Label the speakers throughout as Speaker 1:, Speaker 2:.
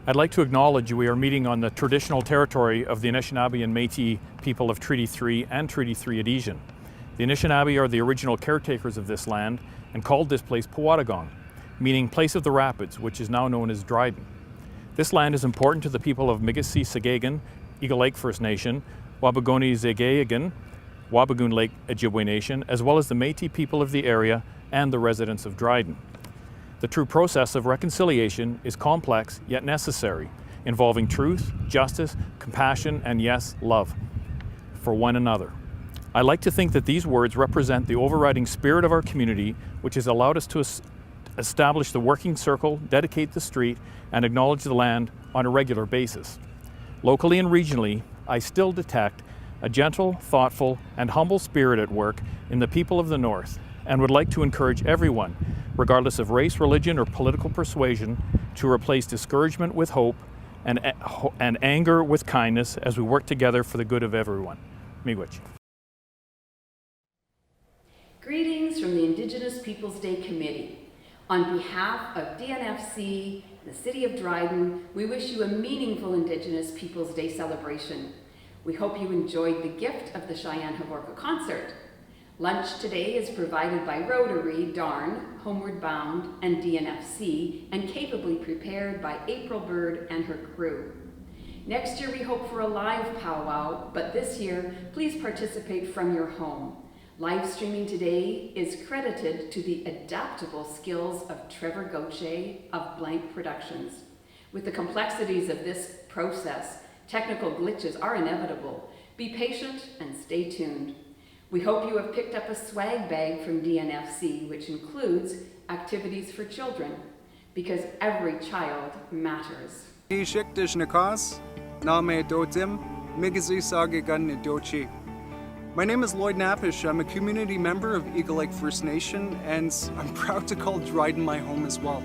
Speaker 1: I'd like to acknowledge we are meeting on the traditional territory of the Anishinaabe and Métis people of Treaty 3 and Treaty 3 Adhesion. The Anishinaabe are the original caretakers of this land and called this place Powatagong, meaning place of the rapids, which is now known as Dryden. This land is important to the people of Miigwech-Sagagan, Eagle Lake First Nation, Wabegonie-Zagayegan, Wabigoon Lake Ojibwe Nation, as well as the Métis people of the area and the residents of Dryden. The true process of reconciliation is complex yet necessary, involving truth, justice, compassion, and yes, love for one another. I like to think that these words represent the overriding spirit of our community, which has allowed us to establish the working circle, dedicate the street, and acknowledge the land on a regular basis. Locally and regionally, I still detect a gentle, thoughtful, and humble spirit at work in the people of the North, and would like to encourage everyone, regardless of race, religion, or political persuasion, to replace discouragement with hope and anger with kindness as we work together for the good of everyone. Miigwech.
Speaker 2: Greetings from the Indigenous Peoples Day Committee. On behalf of DNFC and the City of Dryden, we wish you a meaningful Indigenous Peoples Day celebration. We hope you enjoyed the gift of the Cheyenne-Havorca concert. Lunch today is provided by Rotary, Darn, Homeward Bound, and DNFC, and capably prepared by April Bird and her crew. Next year we hope for a live powwow, but this year, please participate from your home. Live streaming today is credited to the adaptable skills of Trevor Gauthier of Blank Productions. With the complexities of this process, technical glitches are inevitable. Be patient and stay tuned. We hope you have picked up a swag bag from DNFC, which includes activities for children, because every child matters.
Speaker 3: My name is Lloyd Napish. I'm a community member of Eagle Lake First Nation, and I'm proud to call Dryden my home as well.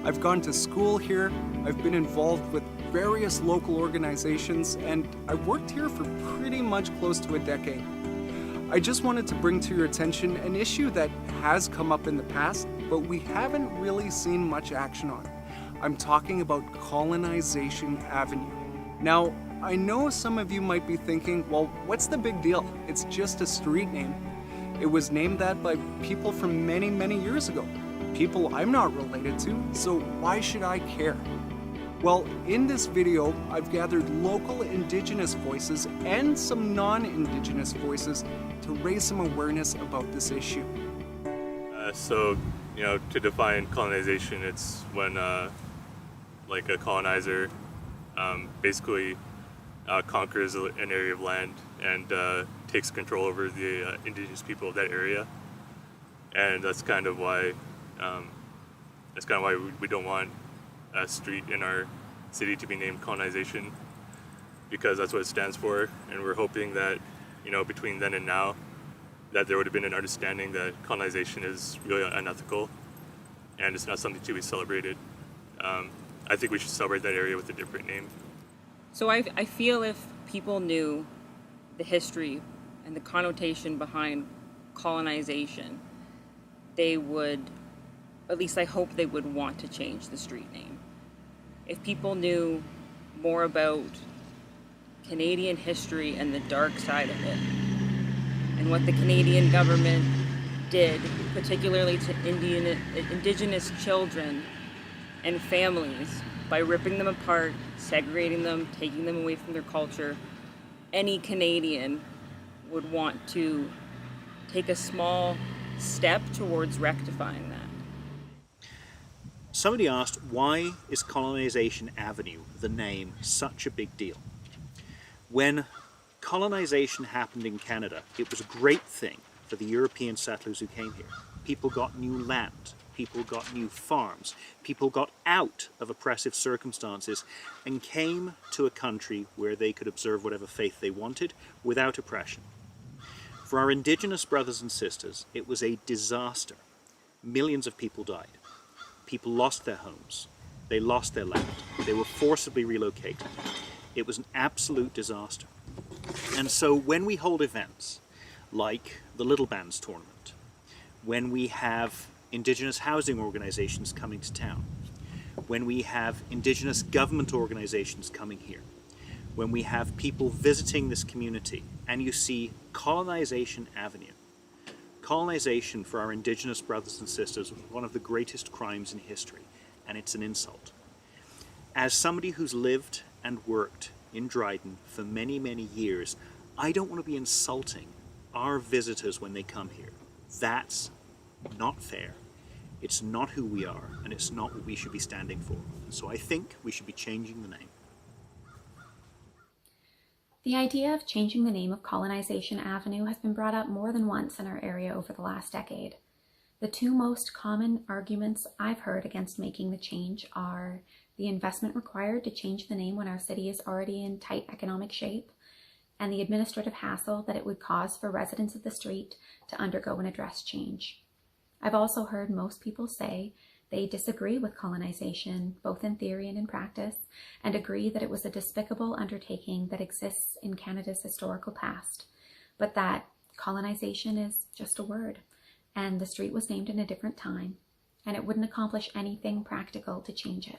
Speaker 3: I've gone to school here, I've been involved with various local organizations, and I've worked here for pretty much close to a decade. I just wanted to bring to your attention an issue that has come up in the past, but we haven't really seen much action on. I'm talking about Colonization Avenue. Now, I know some of you might be thinking, well, what's the big deal? It's just a street name. It was named that by people from many, many years ago. People I'm not related to, so why should I care? Well, in this video, I've gathered local Indigenous voices and some non-Indigenous voices to raise some awareness about this issue.
Speaker 4: To define colonization, it's when like a colonizer basically conquers an area of land and takes control over the indigenous people of that area, and that's kind of why we don't want a street in our city to be named Colonization, because that's what it stands for. And we're hoping that between then and now that there would have been an understanding that colonization is really unethical and it's not something to be celebrated. I think we should celebrate that area with a different name.
Speaker 5: So I feel if people knew the history and the connotation behind colonization, they would, at least I hope they would want to change the street name. If people knew more about Canadian history and the dark side of it, and what the Canadian government did, particularly to Indigenous children and families, by ripping them apart, segregating them, taking them away from their culture, any Canadian would want to take a small step towards rectifying that.
Speaker 6: Somebody asked, why is Colonization Avenue, the name, such a big deal? When colonization happened in Canada, it was a great thing for the European settlers who came here. People got new land, people got new farms, people got out of oppressive circumstances and came to a country where they could observe whatever faith they wanted without oppression. For our Indigenous brothers and sisters, it was a disaster. Millions of people died. People lost their homes. They lost their land. They were forcibly relocated. It was an absolute disaster. And so when we hold events like the Little Bands tournament, when we have Indigenous housing organizations coming to town, when we have Indigenous government organizations coming here, when we have people visiting this community, and you see Colonization Avenue. Colonization for our Indigenous brothers and sisters was one of the greatest crimes in history, and it's an insult. As somebody who's lived and worked in Dryden for many, many years, I don't want to be insulting our visitors when they come here. That's not fair. It's not who we are, and it's not what we should be standing for. So I think we should be changing the name.
Speaker 7: The idea of changing the name of Colonization Avenue has been brought up more than once in our area over the last decade. The two most common arguments I've heard against making the change are the investment required to change the name when our city is already in tight economic shape, and the administrative hassle that it would cause for residents of the street to undergo an address change. I've also heard most people say they disagree with colonization, both in theory and in practice, and agree that it was a despicable undertaking that exists in Canada's historical past, but that colonization is just a word, and the street was named in a different time, and it wouldn't accomplish anything practical to change it.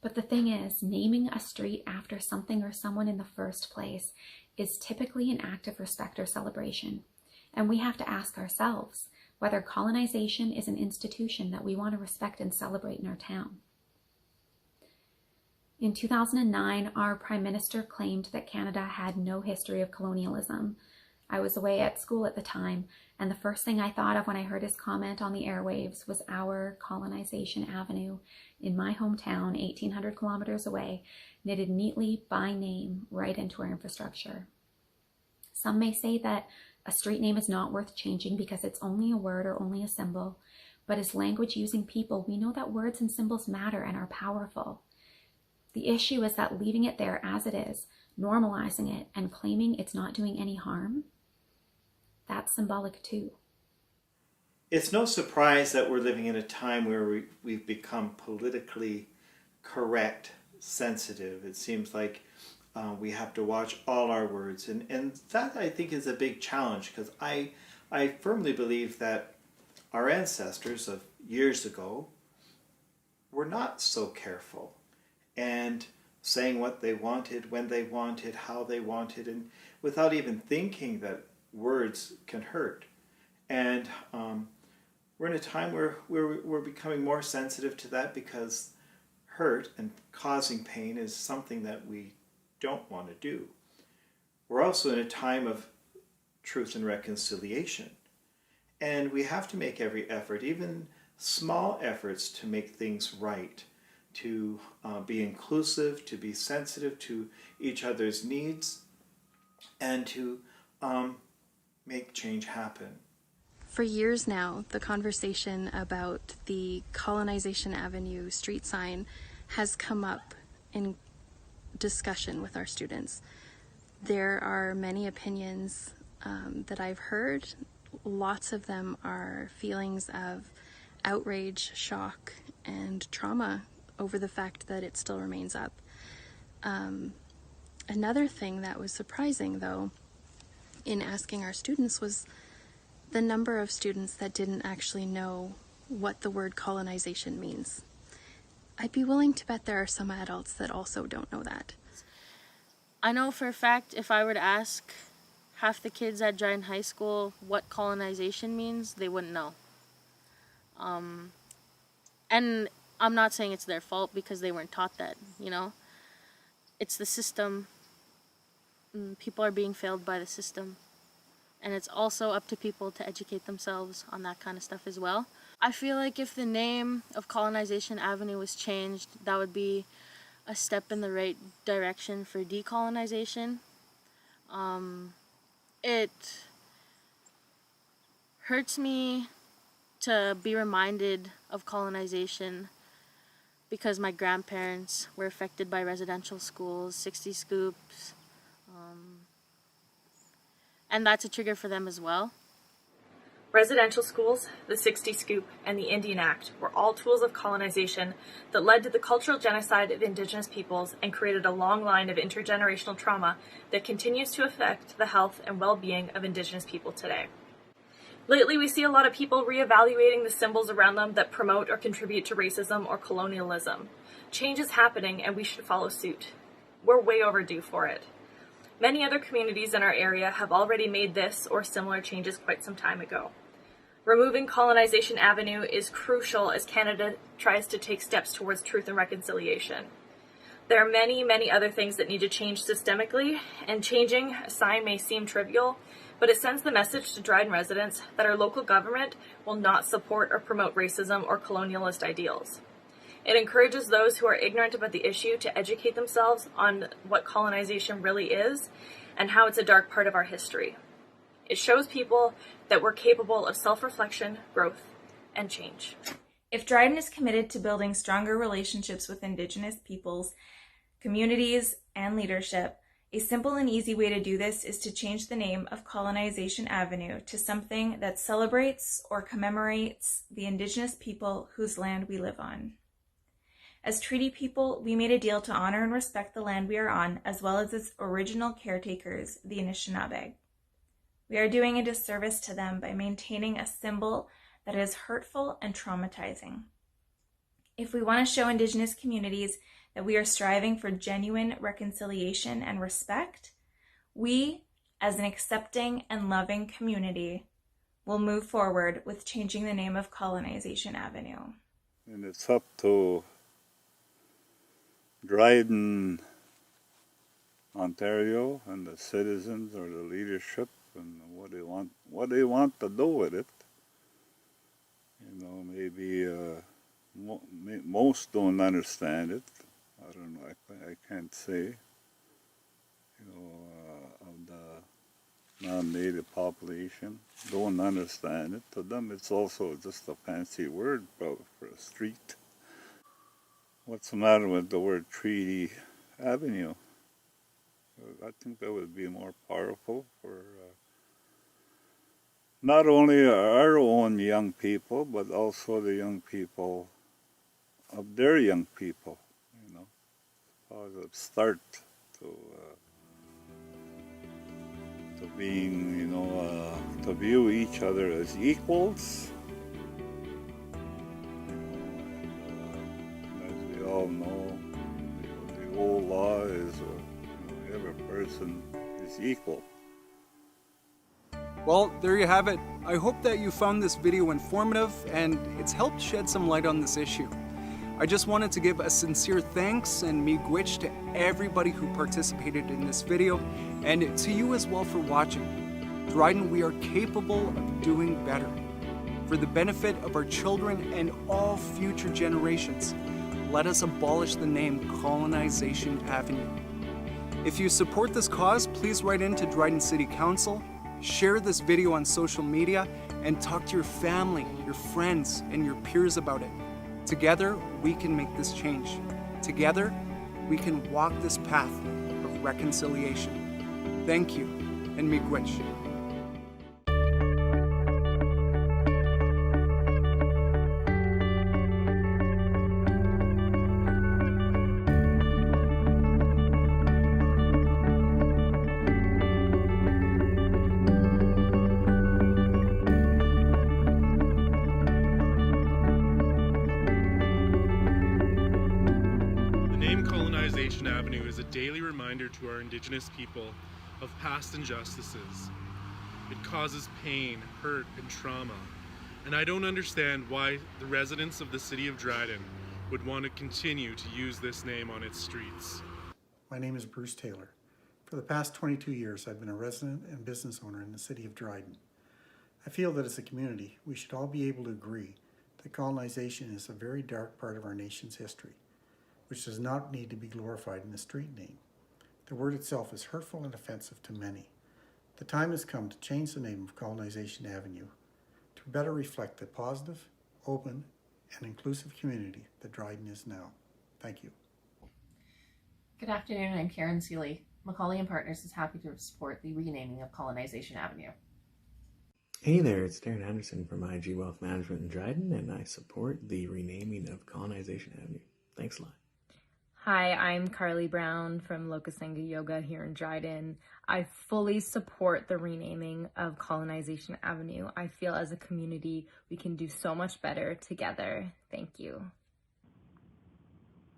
Speaker 7: But the thing is, naming a street after something or someone in the first place is typically an act of respect or celebration, and we have to ask ourselves whether colonization is an institution that we want to respect and celebrate in our town. In 2009, our Prime Minister claimed that Canada had no history of colonialism. I was away at school at the time, and the first thing I thought of when I heard his comment on the airwaves was our Colonization Avenue in my hometown, 1,800 kilometers away, knitted neatly by name right into our infrastructure. Some may say that a street name is not worth changing because it's only a word or only a symbol, but as language-using people, we know that words and symbols matter and are powerful. The issue is that leaving it there as it is, normalizing it, and claiming it's not doing any harm, that's symbolic too.
Speaker 8: It's no surprise that we're living in a time where we've become politically correct, sensitive. It seems like we have to watch all our words. And that, I think, is a big challenge, because I firmly believe that our ancestors of years ago were not so careful and saying what they wanted, when they wanted, how they wanted, and without even thinking that words can hurt. And we're in a time where we're becoming more sensitive to that, because hurt and causing pain is something that we don't want to do. We're also in a time of truth and reconciliation, and we have to make every effort, even small efforts, to make things right, to be inclusive, to be sensitive to each other's needs, and to make change happen.
Speaker 9: For years now, the conversation about the Colonization Avenue street sign has come up in discussion with our students. There are many opinions that I've heard. Lots of them are feelings of outrage, shock, and trauma over the fact that it still remains up. Another thing that was surprising, though, in asking our students was the number of students that didn't actually know what the word colonization means. I'd be willing to bet there are some adults that also don't know that.
Speaker 10: I know for a fact if I were to ask half the kids at Dryden High School what colonization means, they wouldn't know. And I'm not saying it's their fault because they weren't taught that, you know? It's the system. People are being failed by the system. And it's also up to people to educate themselves on that kind of stuff as well. I feel like if the name of Colonization Avenue was changed, that would be a step in the right direction for decolonization. It hurts me to be reminded of colonization because my grandparents were affected by residential schools, 60 scoops, and that's a trigger for them as well.
Speaker 11: Residential schools, the 60 Scoop, and the Indian Act were all tools of colonization that led to the cultural genocide of Indigenous peoples and created a long line of intergenerational trauma that continues to affect the health and well-being of Indigenous people today. Lately, we see a lot of people reevaluating the symbols around them that promote or contribute to racism or colonialism. Change is happening, and we should follow suit. We're way overdue for it. Many other communities in our area have already made this or similar changes quite some time ago. Removing Colonization Avenue is crucial as Canada tries to take steps towards truth and reconciliation. There are many, many other things that need to change systemically, and changing a sign may seem trivial, but it sends the message to Dryden residents that our local government will not support or promote racism or colonialist ideals. It encourages those who are ignorant about the issue to educate themselves on what colonization really is and how it's a dark part of our history. It shows people that we're capable of self-reflection, growth, and change.
Speaker 12: If Dryden is committed to building stronger relationships with Indigenous peoples, communities, and leadership, a simple and easy way to do this is to change the name of Colonization Avenue to something that celebrates or commemorates the Indigenous people whose land we live on. As treaty people, we made a deal to honor and respect the land we are on, as well as its original caretakers, the Anishinaabe. We are doing a disservice to them by maintaining a symbol that is hurtful and traumatizing. If we want to show Indigenous communities that we are striving for genuine reconciliation and respect, we, as an accepting and loving community, will move forward with changing the name of Colonization Avenue.
Speaker 13: And it's up to Dryden, Ontario, and the citizens or the leadership and what they want to do with it. You know, maybe most don't understand it. I don't know. I can't say. You know, of the non-native population don't understand it. To them, it's also just a fancy word for a street. What's the matter with the word Treaty Avenue? I think that would be more powerful for not only our own young people, but also the young people of their young people, you know, positive start to being, you know, to view each other as equals. As we all know, the old law is every person is equal.
Speaker 3: Well, there you have it. I hope that you found this video informative and it's helped shed some light on this issue. I just wanted to give a sincere thanks and miigwech to everybody who participated in this video, and to you as well for watching. Dryden, we are capable of doing better. For the benefit of our children and all future generations, let us abolish the name Colonization Avenue. If you support this cause, please write in to Dryden City Council, share this video on social media, and talk to your family, your friends, and your peers about it. Together, we can make this change. Together, we can walk this path of reconciliation. Thank you, and miigwech.
Speaker 14: Avenue is a daily reminder to our Indigenous people of past injustices. It causes pain, hurt, and trauma, and I don't understand why the residents of the city of Dryden would want to continue to use this name on its streets.
Speaker 15: My name is Bruce Taylor. For the past 22 years, I've been a resident and business owner in the city of Dryden. I feel that as a community, we should all be able to agree that colonization is a very dark part of our nation's history, which does not need to be glorified in a street name. The word itself is hurtful and offensive to many. The time has come to change the name of Colonization Avenue to better reflect the positive, open, and inclusive community that Dryden is now. Thank you.
Speaker 16: Good afternoon, I'm Karen Seeley. Macaulay & Partners is happy to support the renaming of Colonization Avenue.
Speaker 17: Hey there, it's Darren Anderson from IG Wealth Management in Dryden, and I support the renaming of Colonization Avenue. Thanks a lot.
Speaker 18: Hi, I'm Carly Brown from Lokasenga Yoga here in Dryden. I fully support the renaming of Colonization Avenue. I feel as a community we can do so much better together. Thank you.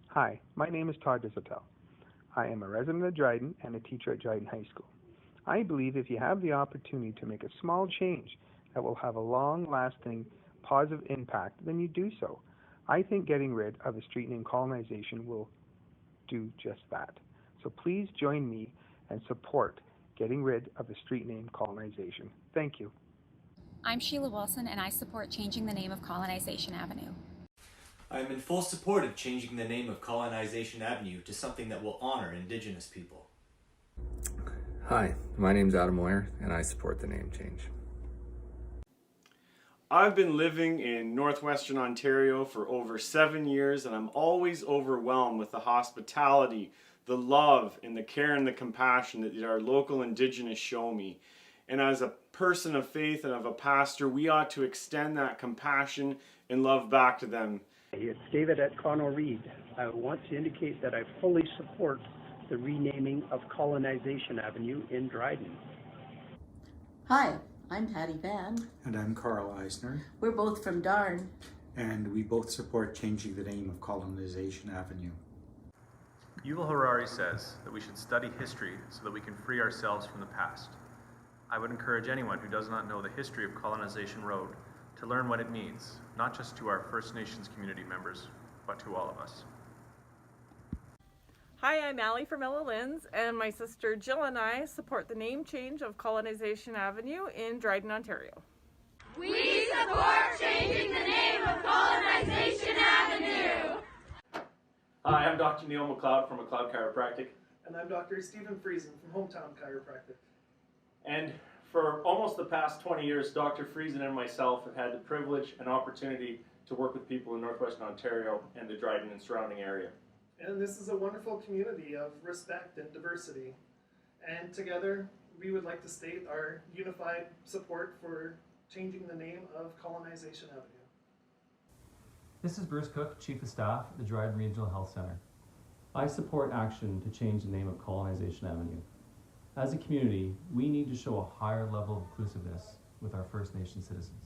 Speaker 19: Hi, my name is Todd Disotel. I am a resident of Dryden and a teacher at Dryden High School. I believe if you have the opportunity to make a small change that will have a long-lasting positive impact, then you do so. I think getting rid of the street name colonization will do just that. So please join me and support getting rid of the street name colonization. Thank you.
Speaker 20: I'm Sheila Wilson and I support changing the name of Colonization Avenue.
Speaker 21: I am in full support of changing the name of Colonization Avenue to something that will honor Indigenous people.
Speaker 22: Hi, my name's Adam Moyer and I support the name change.
Speaker 23: I've been living in northwestern Ontario for over 7 years and I'm always overwhelmed with the hospitality, the love, and the care and the compassion that our local Indigenous show me. And as a person of faith and of a pastor, we ought to extend that compassion and love back to them.
Speaker 24: It's David at Conno Reed. I want to indicate that I fully support the renaming of Colonization Avenue in Dryden.
Speaker 25: Hi, I'm Patty Van.
Speaker 26: And I'm Carl Eisner.
Speaker 25: We're both from Darn.
Speaker 26: And we both support changing the name of Colonization Avenue.
Speaker 27: Yuval Harari says that we should study history so that we can free ourselves from the past. I would encourage anyone who does not know the history of Colonization Road to learn what it means, not just to our First Nations community members, but to all of us.
Speaker 28: Hi, I'm Allie from Ella Lynn's, and my sister Jill and I support the name change of Colonization Avenue in Dryden, Ontario.
Speaker 29: We support changing the name of Colonization Avenue.
Speaker 30: Hi, I'm Dr. Neil McLeod from McLeod Chiropractic.
Speaker 31: And I'm Dr. Stephen Friesen from Hometown Chiropractic.
Speaker 30: And for almost the past 20 years, Dr. Friesen and myself have had the privilege and opportunity to work with people in northwestern Ontario and the Dryden and surrounding area.
Speaker 31: And this is a wonderful community of respect and diversity. And together, we would like to state our unified support for changing the name of Colonization Avenue.
Speaker 32: This is Bruce Cook, Chief of Staff at the Dryden Regional Health Center. I support action to change the name of Colonization Avenue. As a community, we need to show a higher level of inclusiveness with our First Nation citizens.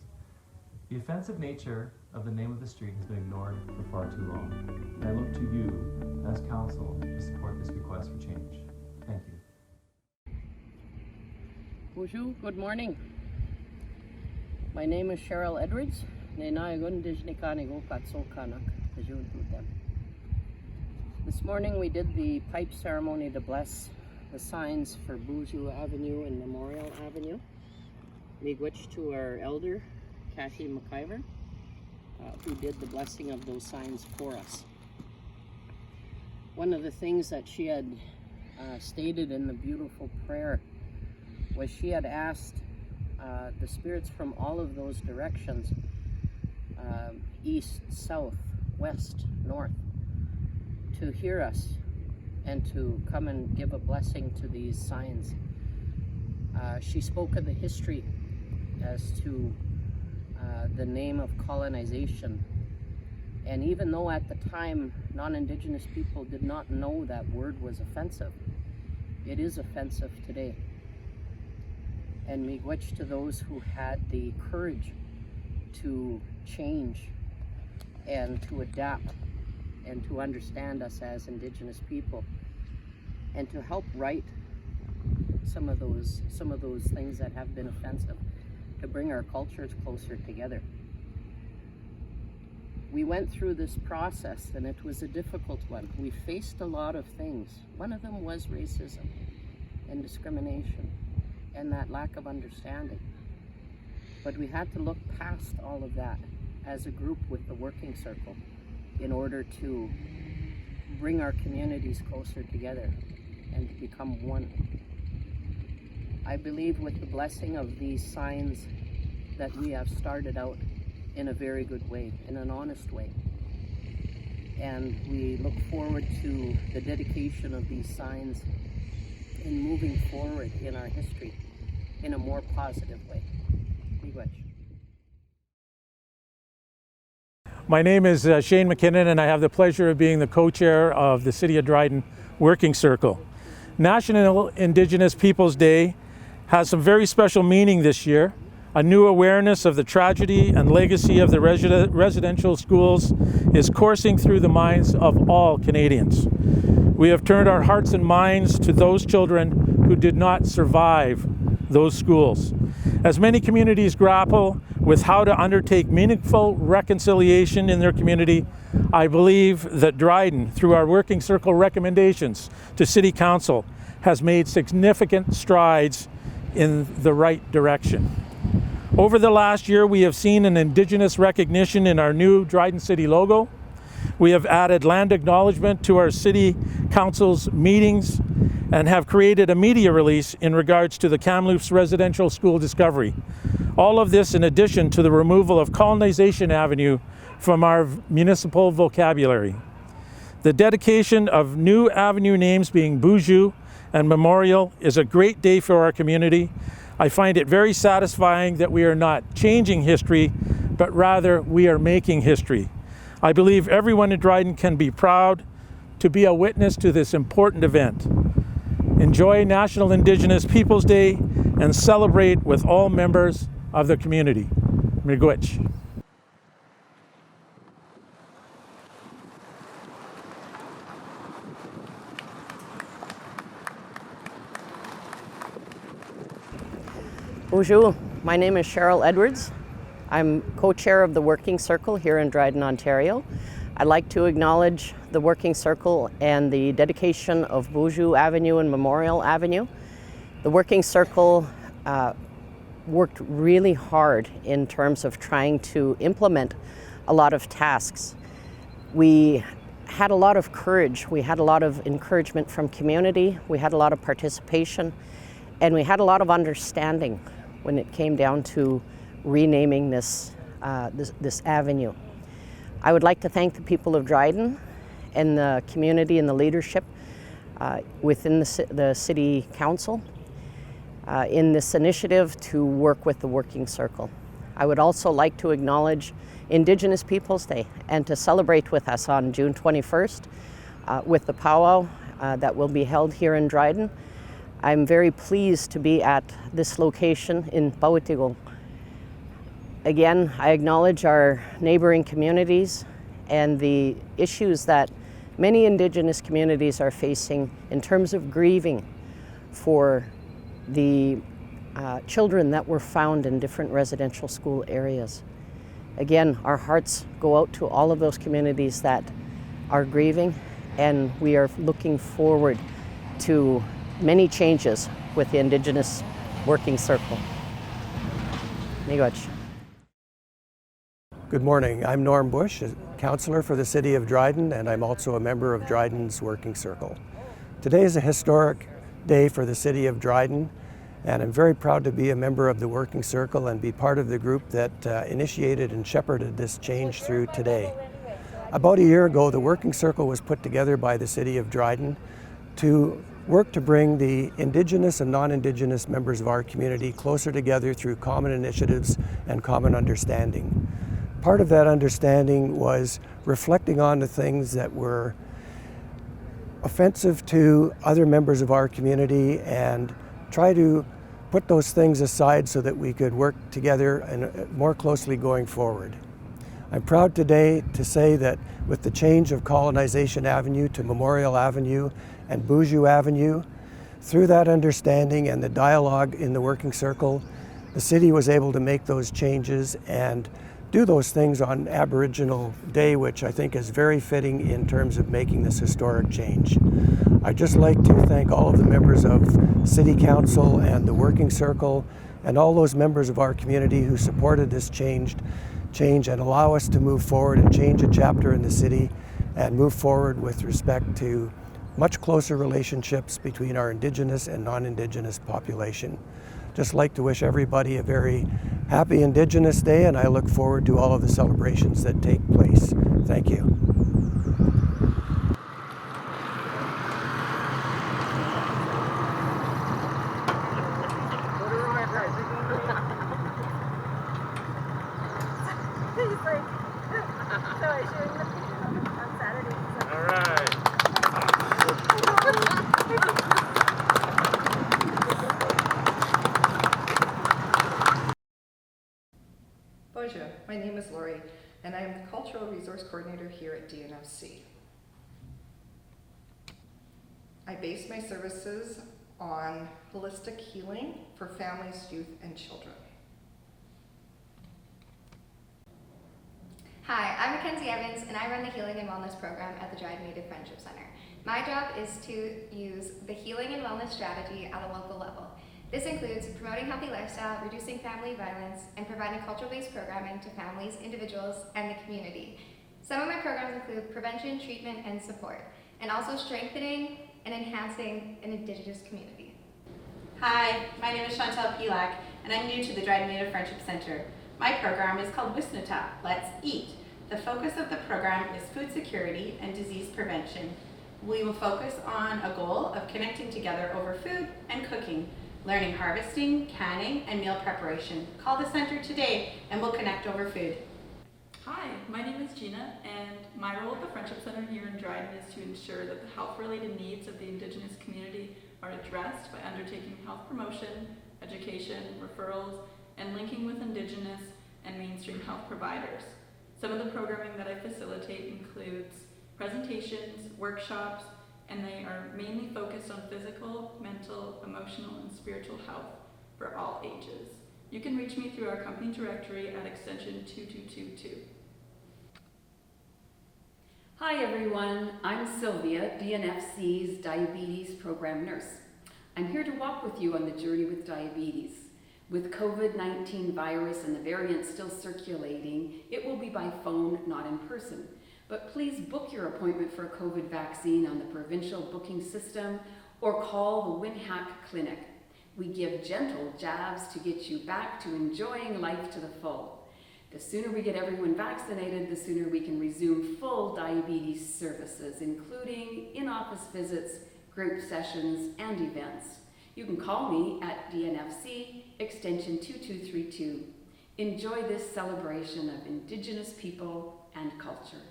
Speaker 32: The offensive nature of the name of the street has been ignored for far too long, and I look to you, as council, to support this request for change. Thank you.
Speaker 33: Bonjour, good morning. My name is Cheryl Edwards. This morning we did the pipe ceremony to bless the signs for Boozhoo Avenue and Memorial Avenue. Miigwech to our elder, Kathy McIver, who did the blessing of those signs for us. One of the things that she had stated in the beautiful prayer was she had asked the spirits from all of those directions, east, south, west, north, to hear us and to come and give a blessing to these signs. She spoke of the history as to the name of colonization. And even though at the time non-Indigenous people did not know that word was offensive, it is offensive today. And miigwech to those who had the courage to change and to adapt and to understand us as Indigenous people and to help right some of those things that have been offensive, to bring our cultures closer together. We went through this process and it was a difficult one. We faced a lot of things. One of them was racism and discrimination and that lack of understanding. But we had to look past all of that as a group with the working circle in order to bring our communities closer together and to become one. I believe with the blessing of these signs that we have started out in a very good way, in an honest way. And we look forward to the dedication of these signs in moving forward in our history in a more positive way. Miigwech.
Speaker 1: My name is Shane McKinnon, and I have the pleasure of being the co-chair of the City of Dryden Working Circle. National Indigenous Peoples Day has some very special meaning this year. A new awareness of the tragedy and legacy of the residential schools is coursing through the minds of all Canadians. We have turned our hearts and minds to those children who did not survive those schools. As many communities grapple with how to undertake meaningful reconciliation in their community, I believe that Dryden, through our Working Circle recommendations to City Council, has made significant strides in the right direction. Over the last year, we have seen an Indigenous recognition in our new Dryden City logo. We have added land acknowledgement to our City Council's meetings and have created a media release in regards to the Kamloops residential school discovery. All of this in addition to the removal of Colonization Avenue from our municipal vocabulary. The dedication of new avenue names being Boozhoo and Memorial is a great day for our community. I find it very satisfying that we are not changing history, but rather we are making history. I believe everyone in Dryden can be proud to be a witness to this important event. Enjoy National Indigenous Peoples Day and celebrate with all members of the community. Miigwech.
Speaker 33: Bonjour, my name is Cheryl Edwards. I'm co-chair of the Working Circle here in Dryden, Ontario. I'd like to acknowledge the Working Circle and the dedication of Boozhoo Avenue and Memorial Avenue. The Working Circle worked really hard in terms of trying to implement a lot of tasks. We had a lot of courage, we had a lot of encouragement from community, we had a lot of participation, and we had a lot of understanding when it came down to renaming this avenue. I would like to thank the people of Dryden and the community and the leadership within the City Council in this initiative to work with the Working Circle. I would also like to acknowledge Indigenous Peoples Day and to celebrate with us on June 21st with the powwow that will be held here in Dryden. I'm very pleased to be at this location in Pautigal. Again, I acknowledge our neighboring communities and the issues that many Indigenous communities are facing in terms of grieving for the children that were found in different residential school areas. Again, our hearts go out to all of those communities that are grieving, and we are looking forward to many changes with the Indigenous Working Circle. Miigwech.
Speaker 2: Good morning. I'm Norm Bush, a councillor for the City of Dryden, and I'm also a member of Dryden's Working Circle. Today is a historic day for the City of Dryden, and I'm very proud to be a member of the Working Circle and be part of the group that initiated and shepherded this change through today. About a year ago, the Working Circle was put together by the City of Dryden to work to bring the Indigenous and non-Indigenous members of our community closer together through common initiatives and common understanding. Part of that understanding was reflecting on the things that were offensive to other members of our community and try to put those things aside so that we could work together and more closely going forward. I'm proud today to say that with the change of Colonization Avenue to Memorial Avenue and Boozhoo Avenue, through that understanding and the dialogue in the Working Circle, the city was able to make those changes and do those things on Aboriginal Day, which I think is very fitting in terms of making this historic change. I'd just like to thank all of the members of City Council and the Working Circle and all those members of our community who supported this change and allow us to move forward and change a chapter in the city and move forward with respect to much closer relationships between our Indigenous and non-Indigenous population. Just like to wish everybody a very happy Indigenous Day, and I look forward to all of the celebrations that take place. Thank you.
Speaker 28: He's like, sharing the pictures on Saturday.
Speaker 23: All right.
Speaker 3: Bonjour, my name is Lori, and I am the Cultural Resource Coordinator here at DNFC. I base my services on holistic healing for families, youth, and children.
Speaker 4: Hi, I'm Mackenzie Evans, and I run the Healing and Wellness Program at the Dryden Native Friendship Center. My job is to use the healing and wellness strategy at a local level. This includes promoting healthy lifestyle, reducing family violence, and providing cultural-based programming to families, individuals, and the community. Some of my programs include prevention, treatment, and support, and also strengthening and enhancing an Indigenous community.
Speaker 5: Hi, my name is Chantal Pilak, and I'm new to the Dryden Native Friendship Center. My program is called Wisnata, Let's Eat. The focus of the program is food security and disease prevention. We will focus on a goal of connecting together over food and cooking, learning harvesting, canning, and meal preparation. Call the center today and we'll connect over food.
Speaker 6: Hi, my name is Gina, and my role at the Friendship Center here in Dryden is to ensure that the health-related needs of the Indigenous community are addressed by undertaking health promotion, education, referrals, and linking with Indigenous and mainstream health providers. Some of the programming that I facilitate includes presentations, workshops, and they are mainly focused on physical, mental, emotional, and spiritual health for all ages. You can reach me through our company directory at extension 2222.
Speaker 7: Hi everyone, I'm Sylvia, DNFC's Diabetes Program Nurse. I'm here to walk with you on the journey with diabetes. With COVID-19 virus and the variants still circulating, it will be by phone, not in person. But please book your appointment for a COVID vaccine on the provincial booking system or call the WinHack Clinic. We give gentle jabs to get you back to enjoying life to the full. The sooner we get everyone vaccinated, the sooner we can resume full diabetes services, including in-office visits, group sessions, and events. You can call me at DNFC extension 2232. Enjoy this celebration of Indigenous people and culture.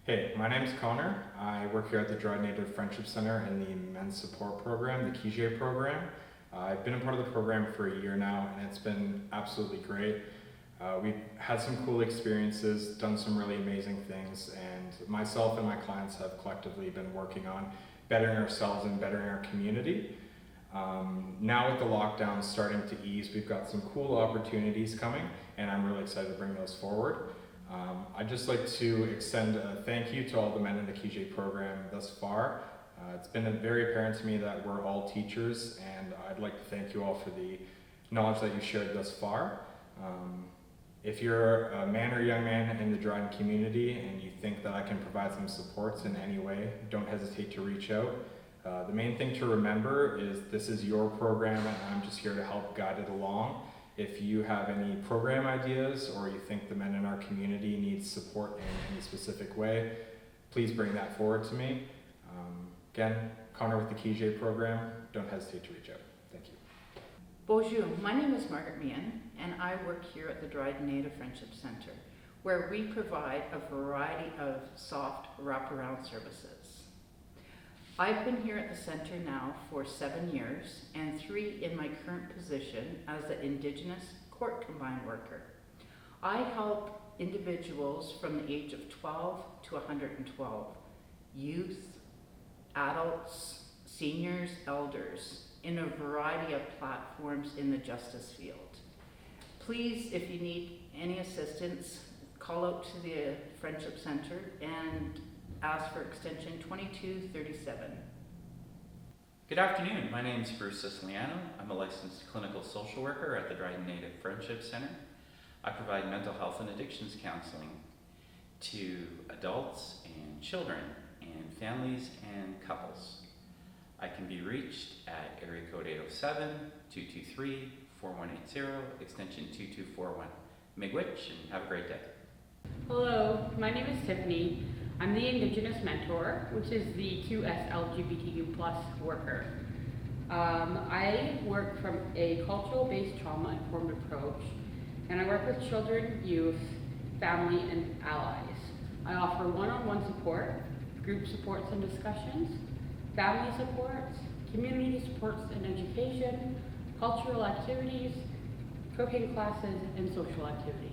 Speaker 8: Hey, my name is Connor. I work here at the Dryden Native Friendship Center in the Men's Support Program, the KIJE program. I've been a part of the program for a year now, and it's been absolutely great. We've had some cool experiences, done some really amazing things, and myself and my clients have collectively been working on bettering ourselves and bettering our community. Now with the lockdown starting to ease, we've got some cool opportunities coming, and I'm really excited to bring those forward. I'd just like to extend a thank you to all the men in the KIJE program thus far. It's been very apparent to me that we're all teachers, and I'd like to thank you all for the knowledge that you shared thus far. If you're a man or young man in the Dryden community and you think that I can provide some supports in any way, don't hesitate to reach out. The main thing to remember is this is your program and I'm just here to help guide it along. If you have any program ideas or you think the men in our community need support in any specific way, please bring that forward to me. Again, Connor with the KIJE program, don't hesitate to reach out. Thank you.
Speaker 9: Bonjour, my name is Margaret Meehan, and I work here at the Dryden Native Friendship Center, where we provide a variety of soft wraparound services. I've been here at the center now for 7 years, and 3 in my current position as the Indigenous Court Combined Worker. I help individuals from the age of 12 to 112, youth, adults, seniors, elders, in a variety of platforms in the justice field. Please, if you need any assistance, call out to the Friendship Center and ask for extension 2237.
Speaker 10: Good afternoon, my name is Bruce Siciliano. I'm a licensed clinical social worker at the Dryden Native Friendship Center. I provide mental health and addictions counseling to adults and children and families and couples. I can be reached at area code 807-223-4180, extension 2241. Miigwech, and have a great day.
Speaker 11: Hello, my name is Tiffany. I'm the Indigenous Mentor, which is the QS LGBTQ+ worker. I work from a cultural-based trauma-informed approach, and I work with children, youth, family, and allies. I offer one-on-one support, group supports and discussions, family supports, community supports and education, cultural activities, cooking classes, and social activities.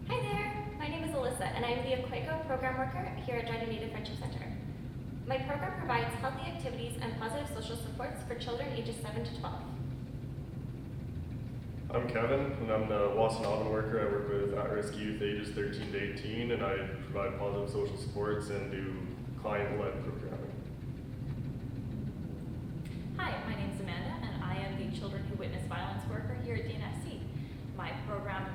Speaker 4: Hi there, my name is Alyssa and I'm the Aquaco program worker here at Dryden Native Friendship Center. My program provides healthy activities and positive social supports for children ages 7 to 12.
Speaker 12: I'm Kevin, and I'm the Wassanaben worker. I work with at-risk youth ages 13 to 18, and I provide positive social supports and do client-led programming.
Speaker 13: Hi, my name is Amanda, and I am the Children Who Witness Violence worker here at DNFC. My program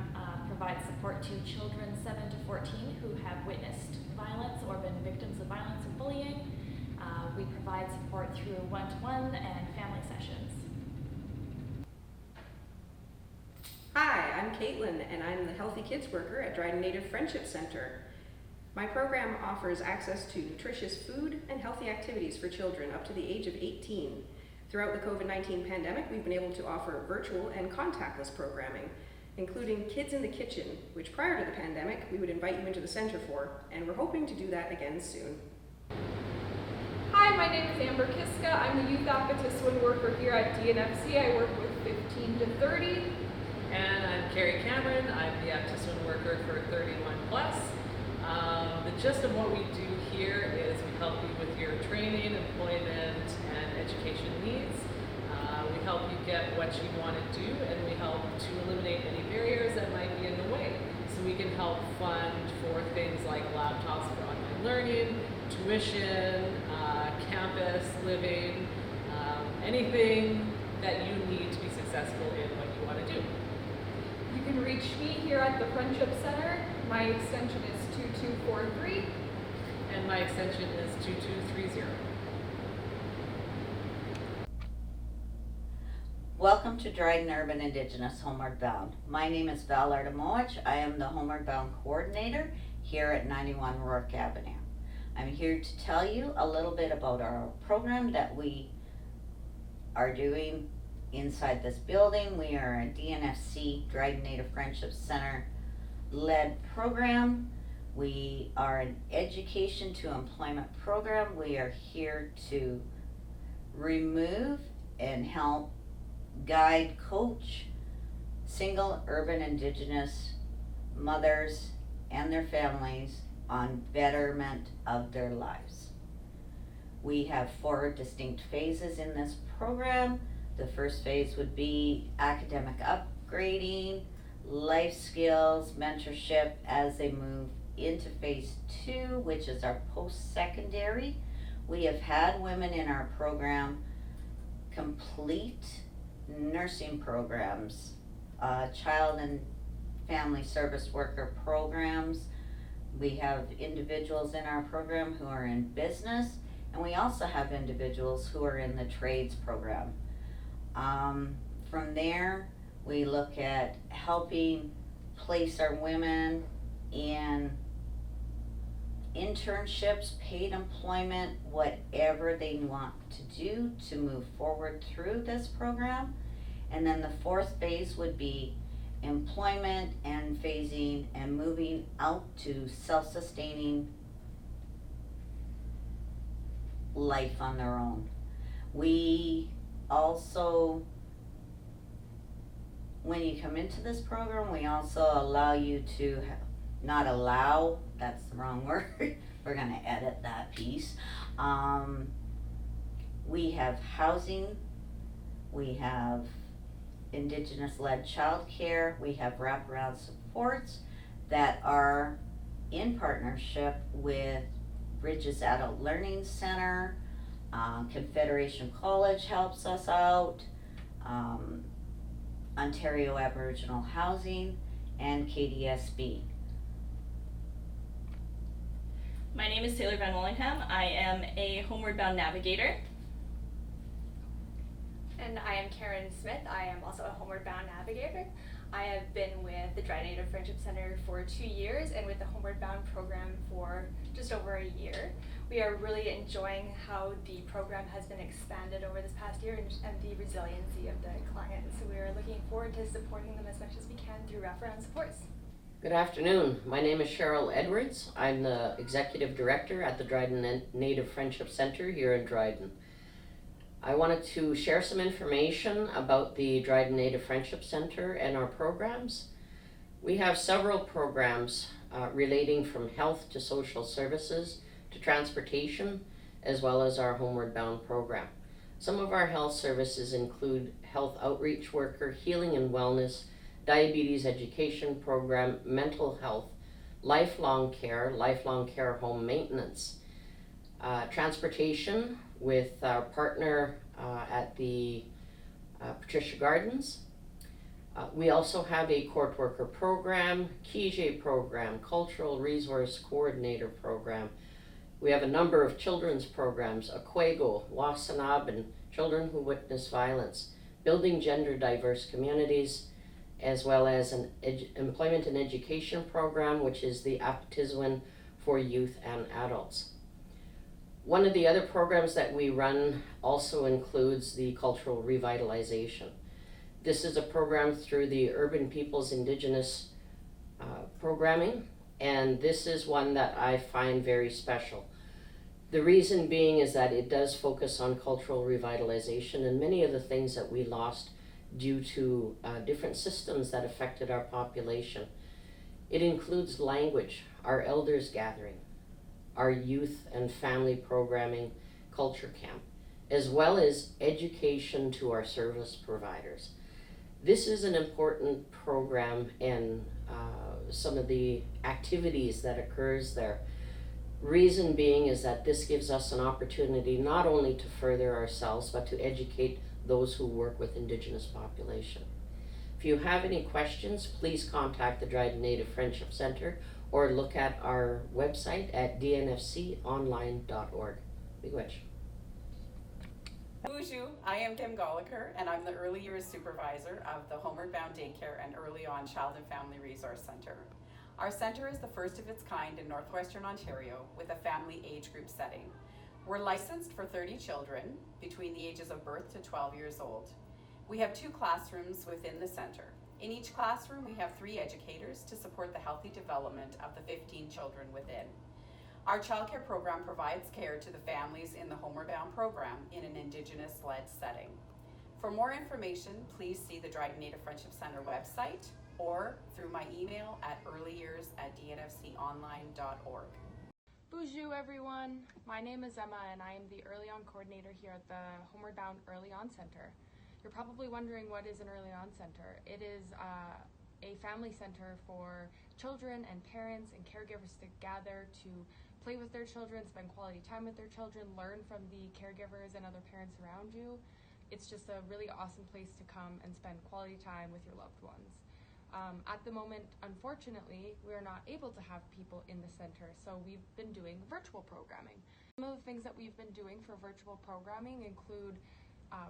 Speaker 13: provides support to children 7 to 14 who have witnessed violence or been victims of violence and bullying. We provide support through one-to-one and family sessions.
Speaker 14: Hi, I'm Caitlin, and I'm the Healthy Kids worker at Dryden Native Friendship Center. My program offers access to nutritious food and healthy activities for children up to the age of 18. Throughout the COVID-19 pandemic, we've been able to offer virtual and contactless programming, including Kids in the Kitchen, which prior to the pandemic, we would invite you into the center for, and we're hoping to do that again soon.
Speaker 15: Hi, my name is Amber Kiska. I'm the Youth Adventist Swim worker here at DNFC. I work with 15 to 30.
Speaker 16: And I'm Carrie Cameron. I'm the Adventist Swim worker for 31 plus. The gist of what we do here is we help you with your training, employment, and education needs. We help you get what you want to do, and we help to eliminate any barriers that might be in the way. So we can help fund for things like laptops for online learning, tuition, campus living, anything that you need to be successful in what you want to do.
Speaker 15: You can reach me here at the Friendship Center. My extension is 2243.
Speaker 16: And my extension is 2230.
Speaker 17: Welcome to Dryden Urban Indigenous Homeward Bound. My name is Val Artemowicz. I am the Homeward Bound Coordinator here at 91 Rourke Avenue. I'm here to tell you a little bit about our program that we are doing inside this building. We are a DNFC, Dryden Native Friendship Center led program. We are an education to employment program. We are here to remove and help guide, coach single urban Indigenous mothers and their families on betterment of their lives. We have 4 distinct phases in this program. The first phase would be academic upgrading, life skills, mentorship as they move into phase 2, which is our post-secondary. We have had women in our program complete nursing programs, child and family service worker programs. We have individuals in our program who are in business, and we also have individuals who are in the trades program. From there, we look at helping place our women in internships, paid employment, whatever they want to do to move forward through this program. And then the 4th phase would be employment and phasing and moving out to self-sustaining life on their own. We also, when you come into this program, we also allow you to not allow, that's the wrong word, we're going to edit that piece. We have housing, we have Indigenous-led childcare, we have wraparound supports that are in partnership with Bridges Adult Learning Center, Confederation College helps us out, Ontario Aboriginal Housing, and KDSB.
Speaker 13: My name is Taylor Van Willingham. I am a Homeward Bound navigator.
Speaker 18: And I am Karen Smith. I am also a Homeward Bound navigator. I have been with the Dryden Native Friendship Center for 2 years and with the Homeward Bound program for just over a year. We are really enjoying how the program has been expanded over this past year and the resiliency of the clients. So we are looking forward to supporting them as much as we can through wraparound supports.
Speaker 33: Good afternoon. My name is Cheryl Edwards. I'm the Executive Director at the Dryden Native Friendship Center here in Dryden. I wanted to share some information about the Dryden Native Friendship Center and our programs. We have several programs relating from health to social services to transportation, as well as our Homeward Bound program. Some of our health services include health outreach worker, healing and wellness, diabetes education program, mental health, lifelong care home maintenance, transportation with our partner at the Patricia Gardens. We also have a court worker program, Kijé program, cultural resource coordinator program. We have a number of children's programs, Aquego, Wasanaben, Children Who Witness Violence, Building Gender Diverse Communities, as well as an employment and education program, which is the Aptiswin for youth and adults. One of the other programs that we run also includes the cultural revitalization. This is a program through the Urban People's Indigenous programming, and this is one that I find very special. The reason being is that it does focus on cultural revitalization and many of the things that we lost due to different systems that affected our population. It includes language, our elders gathering, our youth and family programming culture camp, as well as education to our service providers. This is an important program, and some of the activities that occurs there. Reason being is that this gives us an opportunity not only to further ourselves, but to educate those who work with Indigenous population. If you have any questions, please contact the Dryden Native Friendship Center or look at our website at dnfconline.org. Miigwech.
Speaker 1: Bonjour, I am Kim Goliker, and I'm the Early Years Supervisor of the Homeward Bound Daycare and Early On Child and Family Resource Center. Our center is the first of its kind in Northwestern Ontario with a family age group setting. We're licensed for 30 children between the ages of birth to 12 years old. We have 2 classrooms within the center. In each classroom, we have 3 educators to support the healthy development of the 15 children within. Our childcare program provides care to the families in the Homeward Bound program in an Indigenous-led setting. For more information, please see the Dryden Native Friendship Center website or through my email at earlyyears@dnfconline.org.
Speaker 19: Bonjour everyone, my name is Emma and I am the Early On Coordinator here at the Homeward Bound Early On Center. You're probably wondering what is an Early On Center. It is a family center for children and parents and caregivers to gather to play with their children, spend quality time with their children, learn from the caregivers and other parents around you. It's just a really awesome place to come and spend quality time with your loved ones. At the moment, unfortunately, we're not able to have people in the center, so we've been doing virtual programming. Some of the things that we've been doing for virtual programming include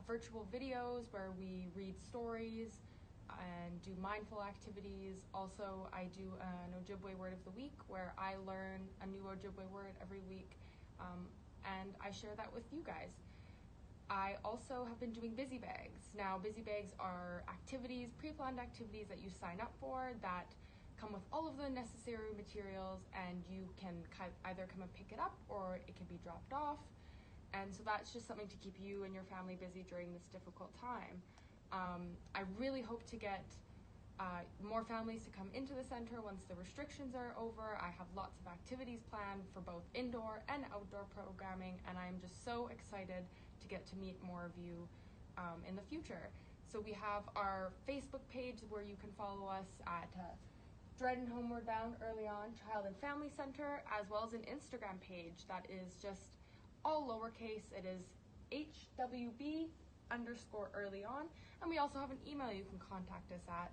Speaker 19: virtual videos where we read stories and do mindful activities. Also, I do an Ojibwe word of the week where I learn a new Ojibwe word every week, and I share that with you guys. I also have been doing busy bags. Now, busy bags are activities, pre-planned activities that you sign up for that come with all of the necessary materials, and you can either come and pick it up or it can be dropped off. And so that's just something to keep you and your family busy during this difficult time. I really hope to get more families to come into the center once the restrictions are over. I have lots of activities planned for both indoor and outdoor programming, and I'm just so excited to get to meet more of you in the future. So we have our Facebook page where you can follow us at Dryden Homeward Bound Early On Child and Family Center, as well as an Instagram page that is just all lowercase. It is HWB_early on, and we also have an email you can contact us at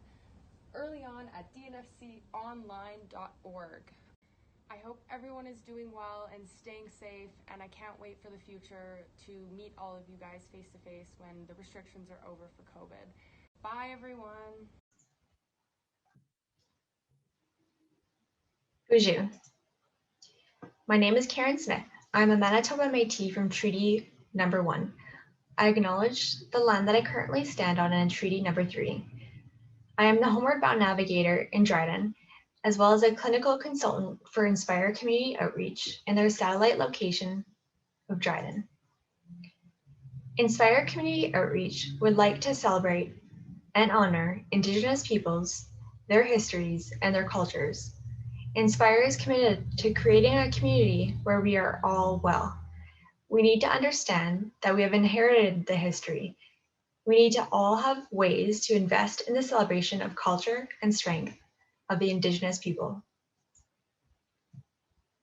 Speaker 19: earlyon@dnfconline.org. I hope everyone is doing well and staying safe, and I can't wait for the future to meet all of you guys face to face when the restrictions are over for COVID. Bye everyone.
Speaker 20: Bonjour. My name is Karen Smith. I'm a Manitoba Métis from Treaty Number 1. I acknowledge the land that I currently stand on in Treaty Number 3. I am the Homeward Bound Navigator in Dryden, as well as a clinical consultant for Inspire Community Outreach in their satellite location of Dryden. Inspire Community Outreach would like to celebrate and honor Indigenous peoples, their histories, and their cultures. Inspire is committed to creating a community where we are all well. We need to understand that we have inherited the history. We need to all have ways to invest in the celebration of culture and strength of the Indigenous people.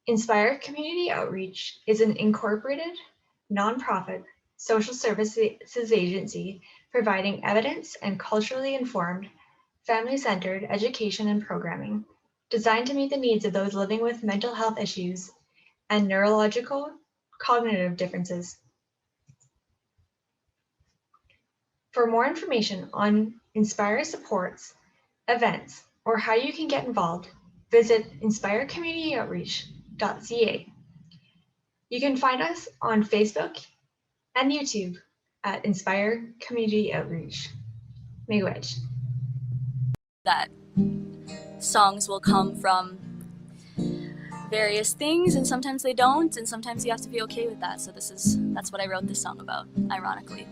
Speaker 20: Inspire Community Outreach is an incorporated, nonprofit, social services agency providing evidence and culturally informed, family-centered education and programming designed to meet the needs of those living with mental health issues and neurological cognitive differences. For more information on Inspire supports, events, or how you can get involved, visit inspirecommunityoutreach.ca. You can find us on Facebook and YouTube at Inspire Community Outreach. Miigwech.
Speaker 2: That songs will come from various things, and sometimes they don't, and sometimes you have to be okay with that. So that's what I wrote this song about, ironically.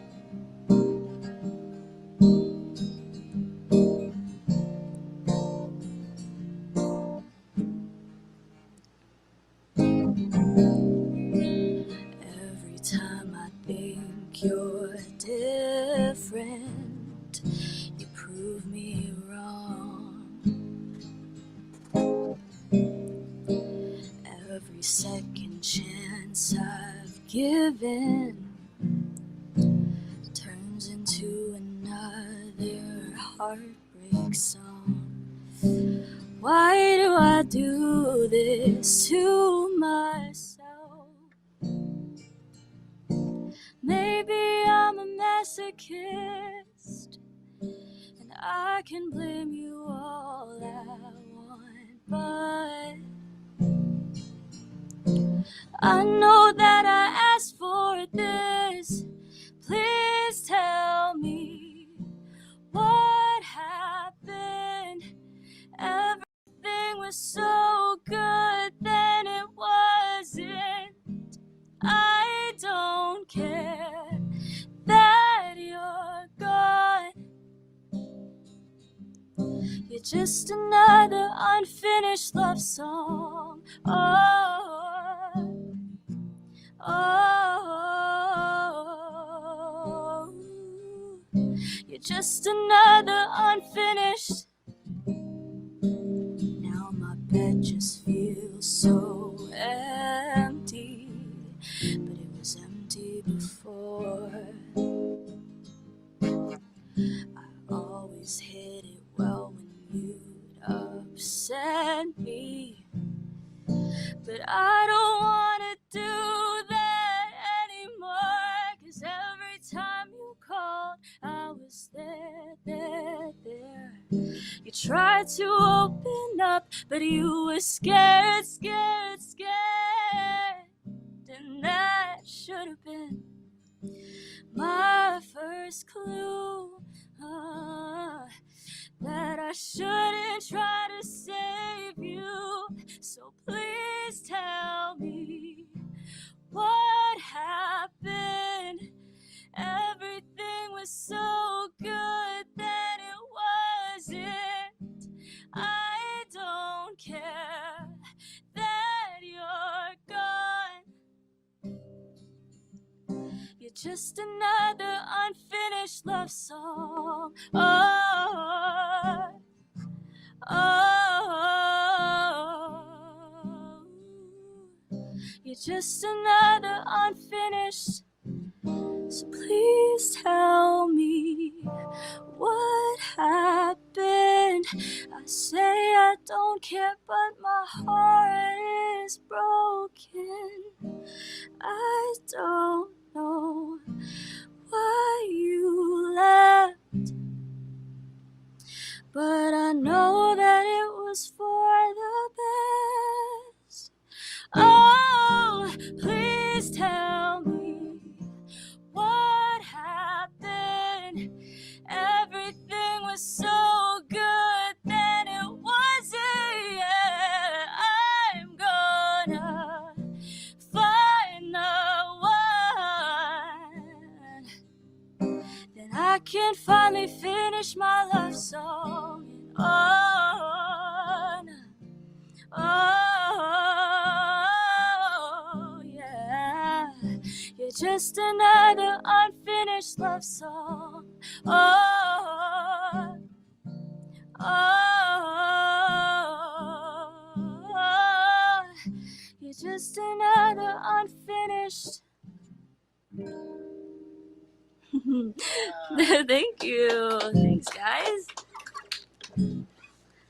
Speaker 2: Every time I think you're different, you prove me wrong. Every second chance I've given turns into another heartbreak song. Why do I do this to myself? Maybe I'm a masochist, and I can blame you all I want, but I know that I asked for this. Please tell me what happened. Everything was so good, then it wasn't. I don't care that you're gone. You're just another unfinished love song. Oh, you're just another unfinished. Now my bed just feels so empty, but it was empty before. I always hit it well when you'd upset me, but I don't wanna do that anymore, 'cause every time you called, I was there. You tried to open up, but you were scared, and that should have been my first clue, that I shouldn't try to save you. So please tell me what happened. Everything was so good, then it wasn't. I don't care that you're gone. You're just another unfinished love song. Oh, you're just another unfinished. So please tell me what happened. I say I don't care, but my heart is broken. I don't know why you left, but I know that it was for the best. Oh, please tell me what happened. Everything was so good, then it wasn't. finish my love song on. Oh, yeah. You're just another unfinished love song. Oh, oh, you're just another unfinished. Thank you. Thanks, guys.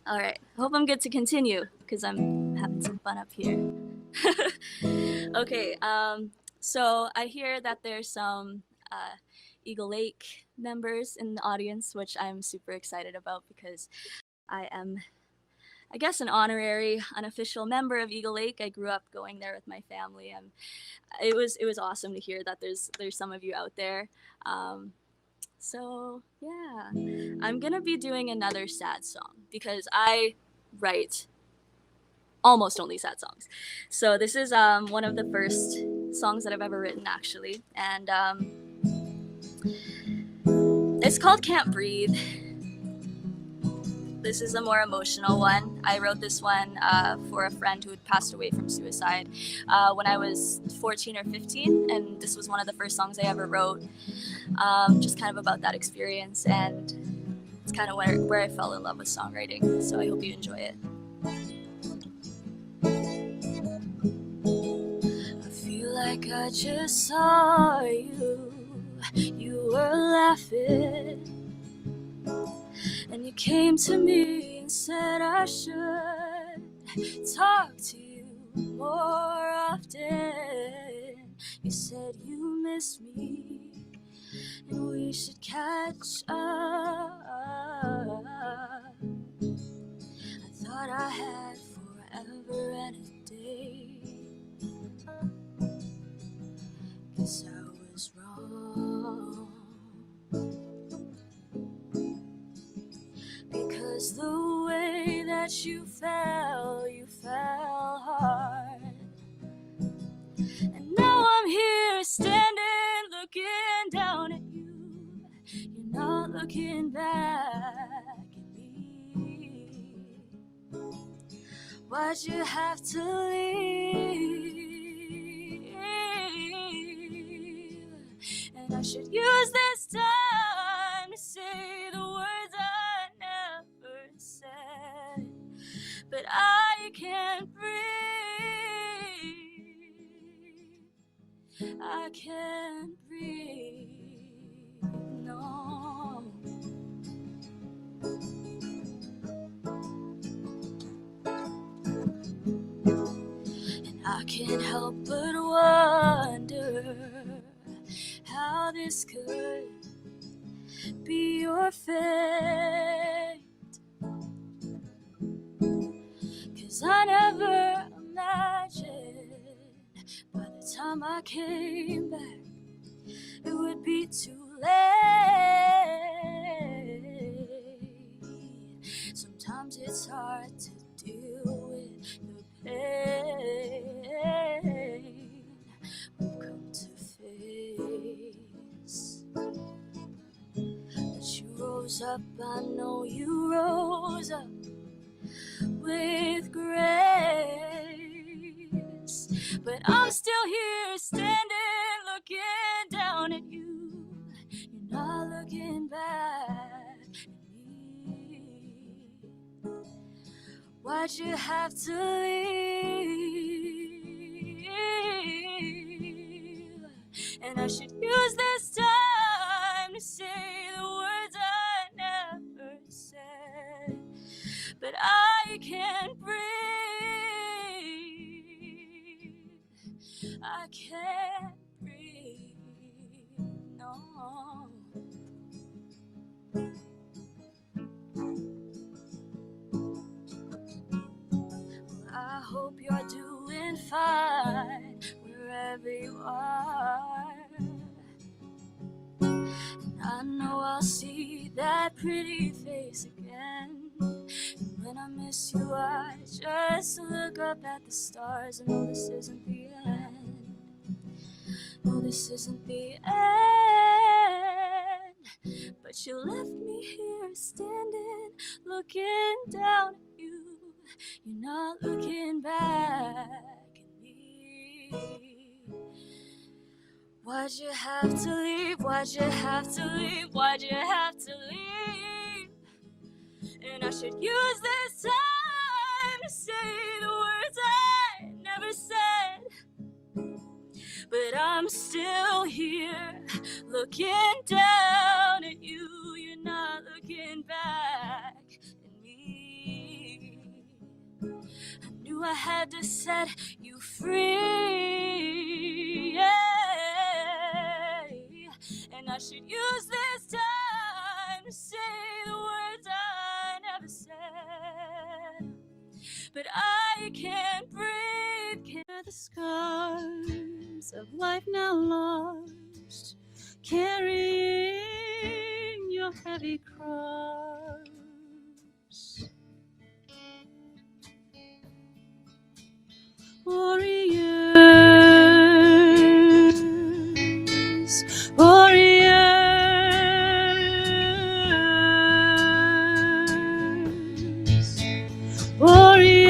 Speaker 2: All right. I hope I'm good to continue because I'm having some fun up here. Okay. So I hear that there's some Eagle Lake members in the audience, which I'm super excited about because I am, I guess, an honorary, unofficial member of Eagle Lake. I grew up going there with my family. It was awesome to hear that there's some of you out there. So yeah, I'm gonna be doing another sad song because I write almost only sad songs. So this is one of the first songs that I've ever written, actually, and it's called Can't Breathe. This is a more emotional one. I wrote this one for a friend who had passed away from suicide when I was 14 or 15, and this was one of the first songs I ever wrote, just kind of about that experience, and it's kind of where I fell in love with songwriting, so I hope you enjoy it. I feel like I just saw you. You were laughing, and you came to me and said I should talk to you more often. You said you miss me and we should catch up. I thought I had forever and a day. Guess I was wrong. Because the way that you fell hard. And now I'm here standing looking down at you. You're not looking back at me. Why'd you have to leave? And I should use this time to say the words I never said, but I can't breathe. I can't breathe, no. And I can't help but wonder how this could be your fate. 'Cause I never imagined by the time I came back it would be too late. Sometimes it's hard to deal with the pain we've come to face. But you rose up, I know you rose up with grace. But I'm still here standing looking down at you. You're not looking back at me. Why'd you have to leave? And I should use this time to say the words I never said, but I can't breathe. I can't breathe, no. Well, I hope you're doing fine wherever you are. And I know I'll see that pretty face again. And when I miss you, I just look up at the stars and know this isn't the end. No, this isn't the end. But you left me here standing, looking down at you. You're not looking back at me. Why'd you have to leave? Why'd you have to leave? Why'd you have to leave? And I should use this time to say the words I never said. But I'm still here, looking down at you. You're not looking back at me. I knew I had to set you free, yeah. And I should use this time to say the words I never said. But I can't breathe, can't bear the scars of life now lost, carrying your heavy cross. Warriors, warriors, warriors.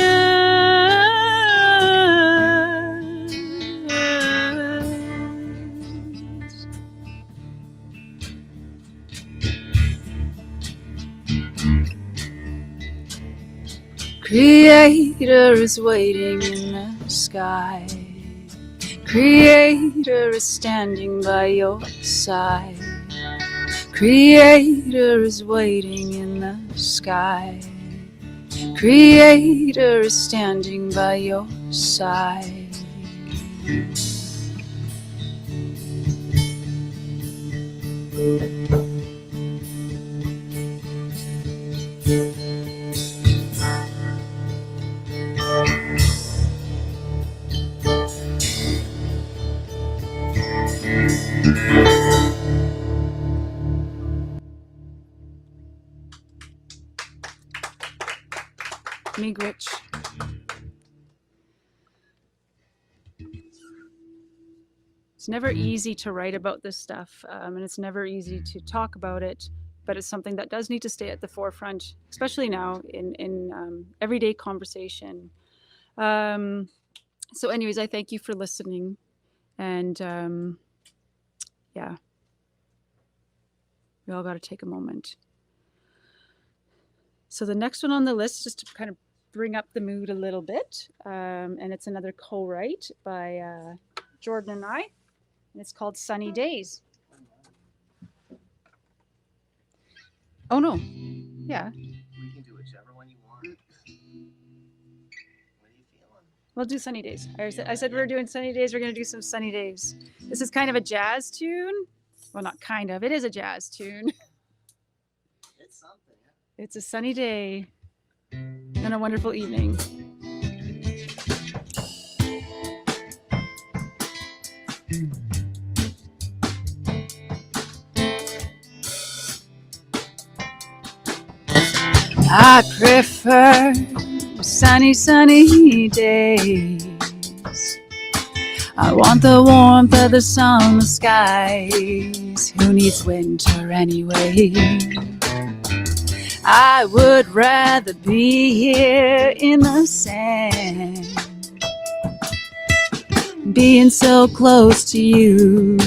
Speaker 2: Creator is waiting in the sky. Creator is standing by your side. Creator is waiting in the sky. Creator is standing by your side. Miigwech. It's never easy to write about this stuff, and it's never easy to talk about it, but it's something that does need to stay at the forefront, especially now in everyday conversation. So anyways, I thank you for listening, and yeah, we all got to take a moment. So the next one on the list, just to kind of bring up the mood a little bit, and it's another co-write by Jordan and I, and it's called Sunny Days. Oh no, yeah.
Speaker 3: We can do whichever one you want. What are you feeling?
Speaker 2: We'll do Sunny Days. I said we were doing Sunny Days. We're going to do some Sunny Days. This is kind of a jazz tune. Well, not kind of. It is a jazz tune.
Speaker 3: It's something.
Speaker 2: It's a sunny day and a wonderful evening. I prefer sunny, sunny days. I want the warmth of the summer skies. Who needs winter anyway? I would rather be here in the sand, being so close to you,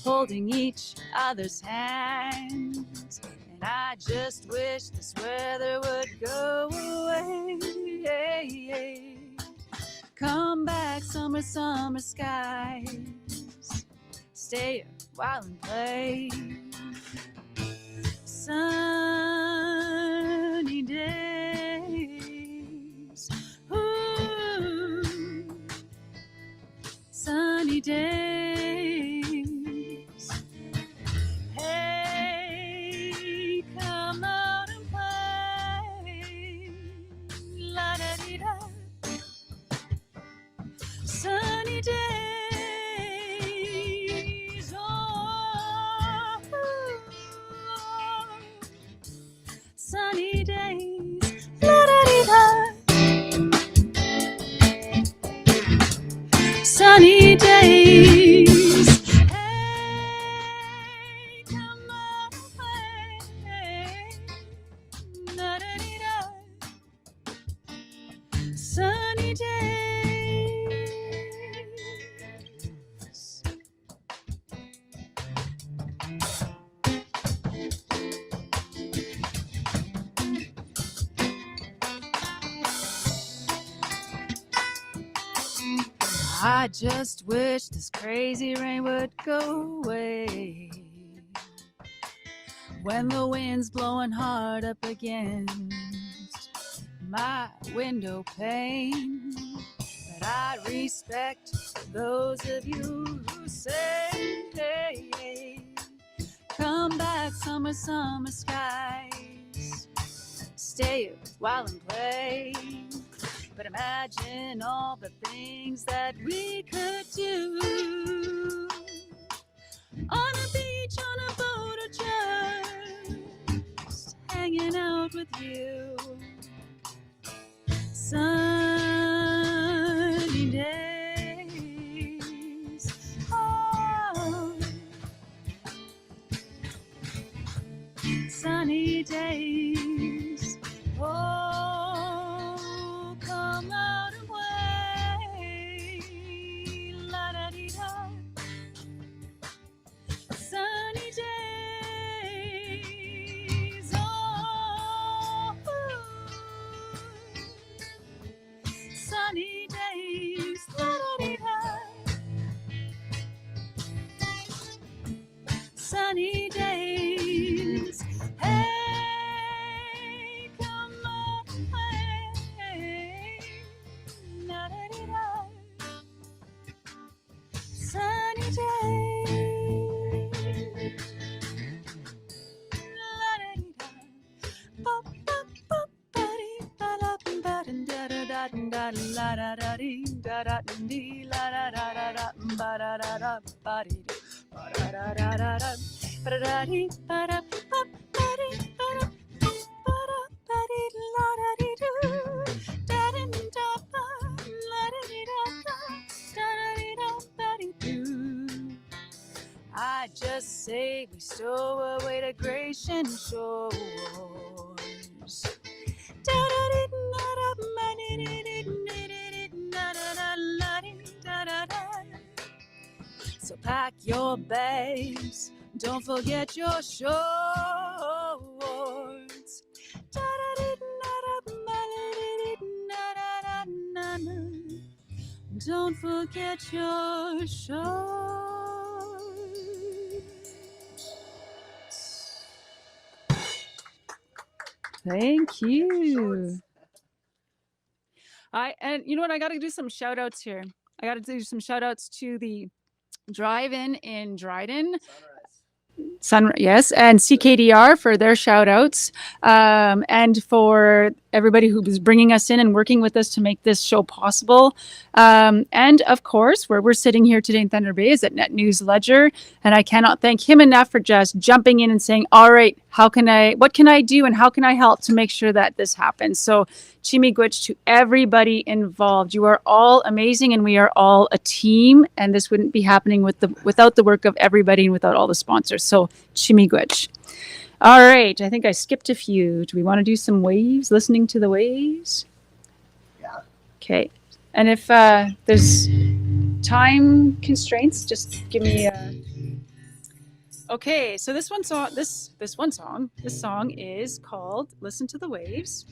Speaker 2: holding each other's hands. And I just wish this weather would go away. Come back, summer, summer skies. Stay a while and play. Sunny days. Ooh. Sunny days. Hey, come out and play. La da dee da. Sunny days. Oh, sunny days. La da dee da. Sunny days. Hey, come out
Speaker 5: sunny days. I just wish this crazy rain would go away. When the wind's blowing hard up against my window pane. But I respect those of you who say, hey, hey, come back, summer, summer skies. Stay a while and play. But imagine all the things that we could do. On a beach, on a boat, or just hanging out with you. Sunny days. Oh. Sunny days. Oh, come out and play. La da dee da. Sunny days. Oh, sunny days. La da dee da. Sunny days. Hey, come on, hey, la da dee da. Sunny days. La da dee da. Pop, pop, pop, ba dee, ba da ba da da da da la da da dee da da dee la da da da da ba da da da ba dee ba da da da da da ba da da dee ba da pop ba dee ba da ba da ba dee la da dee do da dee da ba la da dee da da da dee da ba dee do. I just say we stow away the Grecian shores. Da da dee da da ba dee dee dee dee da da da la dee da da da. So pack your bags, don't forget your shorts. Da da dee da da ba dee dee da da da na na. Don't forget your shorts. Thank you. And you know what? I got to do some shout outs here. I got to do some shout outs to the drive-in in Dryden. Yes, and CKDR for their shout outs, and for everybody who was bringing us in and working with us to make this show possible. And of course, where we're sitting here today in Thunder Bay is at Net News Ledger, and I cannot thank him enough for just jumping in and saying, all right, what can I do and how can I help to make sure that this happens? So Chimigwich to everybody involved. You are all amazing and we are all a team, and this wouldn't be happening without the work of everybody and without all the sponsors. So Chimigwich. All right, I think I skipped a few. Do we want to do some waves, listening to the waves?
Speaker 3: Yeah.
Speaker 5: Okay. And if there's time constraints, just give me Okay, so this song is called Listen to the Waves.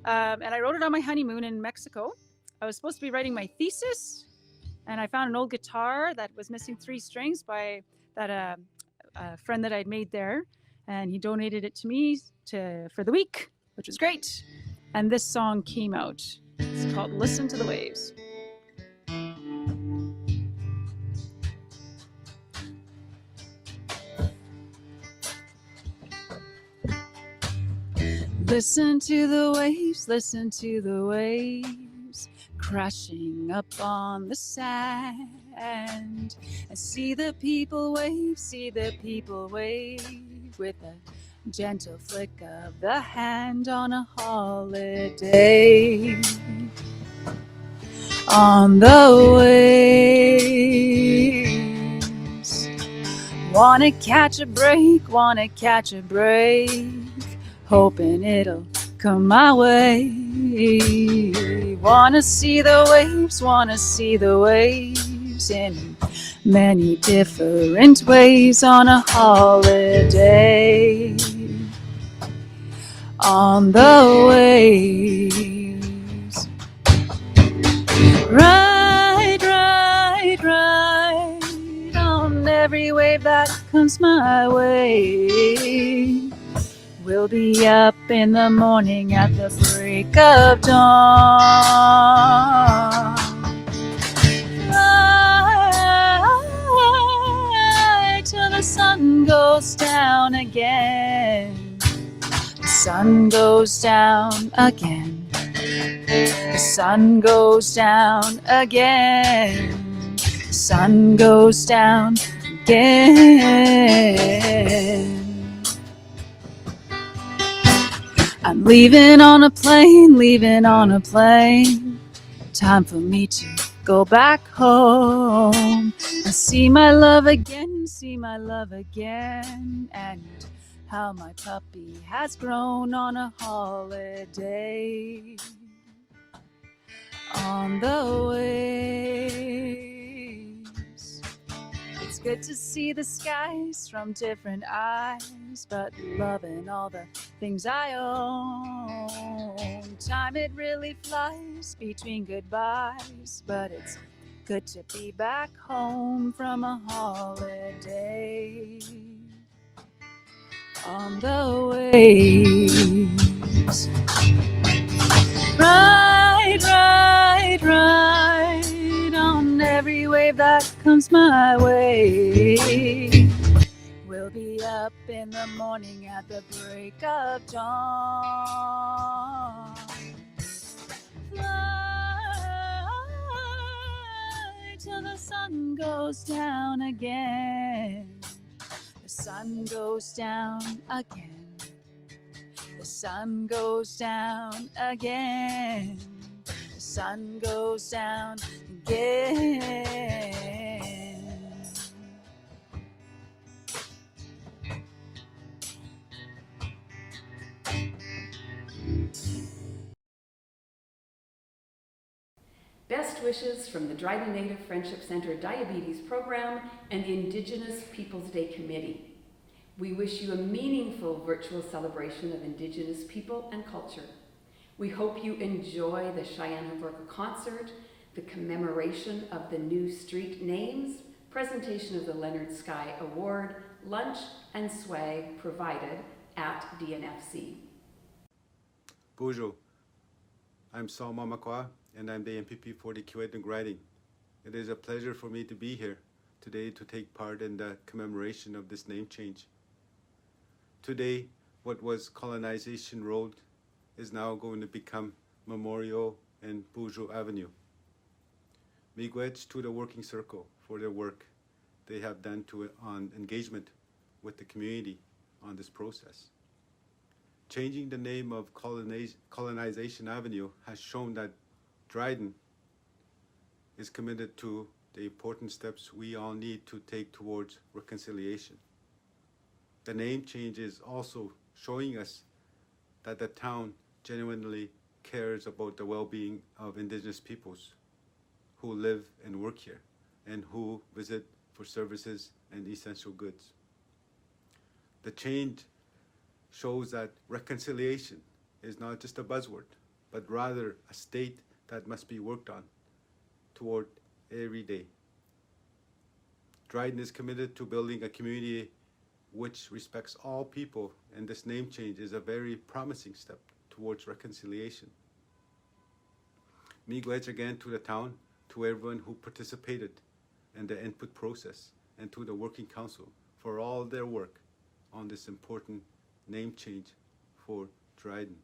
Speaker 5: And I wrote it on my honeymoon in Mexico. I was supposed to be writing my thesis, and I found an old guitar that was missing 3 strings by that friend that I'd made there, and he donated it to me for the week, which was great. And this song came out. It's called Listen to the Waves. Listen to the waves, crashing up on the sand. And see the people wave with a gentle flick of the hand on a holiday. On the waves, wanna catch a break, hoping it'll come my way. Wanna see the waves in many different ways on a holiday. On the waves, ride, ride, ride on every wave that comes my way. We'll be up in the morning at the break of dawn. Ride till the sun goes down again. The sun goes down again. The sun goes down again. The sun goes down again. I'm leaving on a plane, leaving on a plane. Time for me to go back home and see my love again, and how my puppy has grown on a holiday. On the waves, it's good to see the skies from different eyes, but loving all the things I own. Time, it really flies between goodbyes, but it's good to be back home from a holiday. On the waves, ride, ride, ride on every wave that comes my way. We'll be up in the morning at the break of dawn. Fly till the sun goes down again. The sun goes down again. The sun goes down again. The sun goes down again.
Speaker 7: Best wishes from the Dryden Native Friendship Center Diabetes Program and the Indigenous Peoples Day Committee. We wish you a meaningful virtual celebration of Indigenous people and culture. We hope you enjoy the Cheyenne Orca concert, the commemoration of the new street names, presentation of the Leonard Sky Award, lunch and swag provided at DNFC.
Speaker 6: Bonjour, I'm Saul Mamakwa, and I'm the MPP for the Kiwetinoong riding. It is a pleasure for me to be here today to take part in the commemoration of this name change. Today, what was Colonization Road is now going to become Memorial and Bonjour Avenue. Miigwech to the Working Circle for their work they have done on engagement with the community on this process. Changing the name of Colonization Avenue has shown that Dryden is committed to the important steps we all need to take towards reconciliation. The name change is also showing us that the town genuinely cares about the well-being of Indigenous peoples who live and work here and who visit for services and essential goods. The change shows that reconciliation is not just a buzzword, but rather a state that must be worked on toward every day. Dryden is committed to building a community which respects all people, and this name change is a very promising step towards reconciliation. Miigwech again to the town, to everyone who participated in the input process, and to the Working Council for all their work on this important name change for Dryden.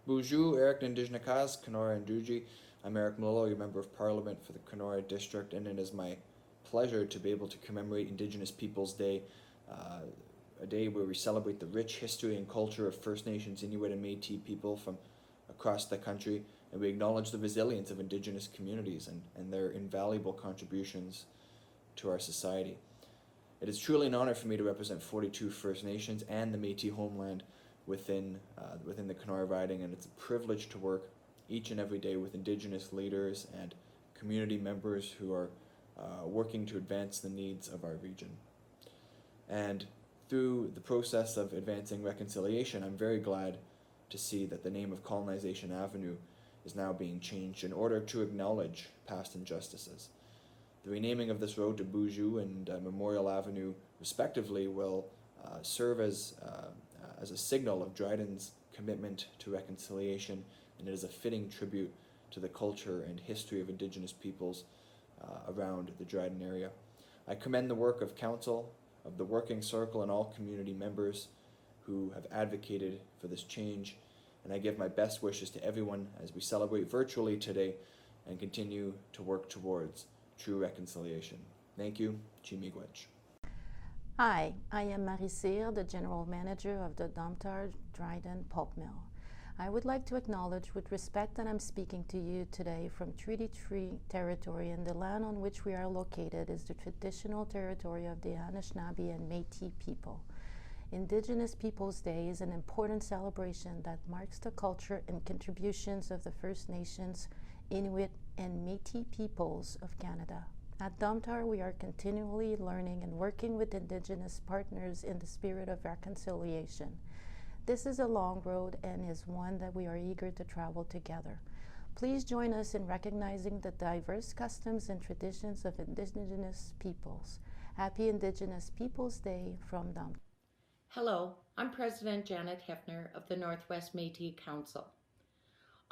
Speaker 21: Bonjour, Eric Indigenous, Kenora and Duji. I'm Eric Malolo, your Member of Parliament for the Kenora District, and it is my pleasure to be able to commemorate Indigenous Peoples Day, a day where we celebrate the rich history and culture of First Nations, Inuit and Métis people from across the country, and we acknowledge the resilience of Indigenous communities and their invaluable contributions to our society. It is truly an honor for me to represent 42 First Nations and the Métis homeland within the Kenora riding, and it's a privilege to work each and every day with Indigenous leaders and community members who are working to advance the needs of our region. And through the process of advancing reconciliation, I'm very glad to see that the name of Colonization Avenue is now being changed in order to acknowledge past injustices. The renaming of this road to Boujou and Memorial Avenue, respectively, will serve as a signal of Dryden's commitment to reconciliation, and it is a fitting tribute to the culture and history of Indigenous peoples around the Dryden area. I commend the work of Council, of the Working Circle, and all community members who have advocated for this change, and I give my best wishes to everyone as we celebrate virtually today and continue to work towards true reconciliation. Thank you. Chimigwech.
Speaker 8: Hi, I am Marie Cyr, the General Manager of the Domtar Dryden Pulp Mill. I would like to acknowledge with respect that I'm speaking to you today from Treaty 3 territory, and the land on which we are located is the traditional territory of the Anishinaabe and Métis people. Indigenous Peoples Day is an important celebration that marks the culture and contributions of the First Nations, Inuit, and Métis peoples of Canada. At Domtar, we are continually learning and working with Indigenous partners in the spirit of reconciliation. This is a long road and is one that we are eager to travel together. Please join us in recognizing the diverse customs and traditions of Indigenous peoples. Happy Indigenous Peoples Day from Domtar.
Speaker 9: Hello, I'm President Janet Hefner of the Northwest Métis Council.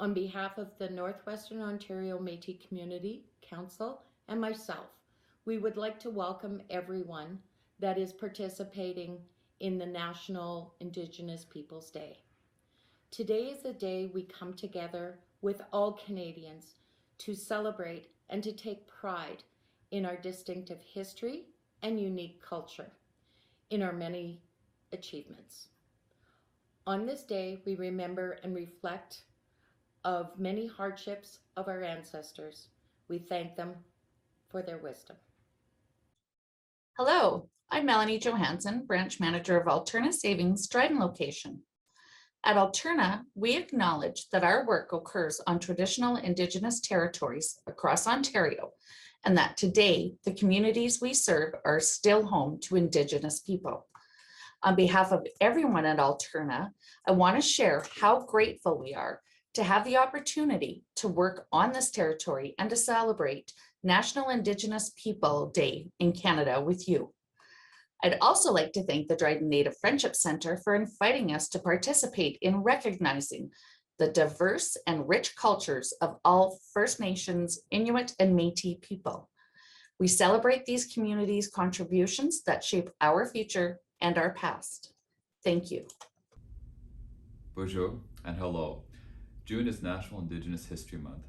Speaker 9: On behalf of the Northwestern Ontario Métis Community Council and myself, we would like to welcome everyone that is participating in the National Indigenous Peoples Day. Today is a day we come together with all Canadians to celebrate and to take pride in our distinctive history and unique culture, in our many achievements. On this day, we remember and reflect of many hardships of our ancestors. We thank them for their wisdom.
Speaker 22: Hello, I'm Melanie Johansson, Branch Manager of Alterna Savings Dryden location. At Alterna, we acknowledge that our work occurs on traditional Indigenous territories across Ontario, and that today the communities we serve are still home to Indigenous people. On behalf of everyone at Alterna, I want to share how grateful we are to have the opportunity to work on this territory and to celebrate National Indigenous People Day in Canada with you. I'd also like to thank the Dryden Native Friendship Center for inviting us to participate in recognizing the diverse and rich cultures of all First Nations, Inuit, and Métis people. We celebrate these communities' contributions that shape our future and our past. Thank you.
Speaker 23: Bonjour and hello. June is National Indigenous History Month,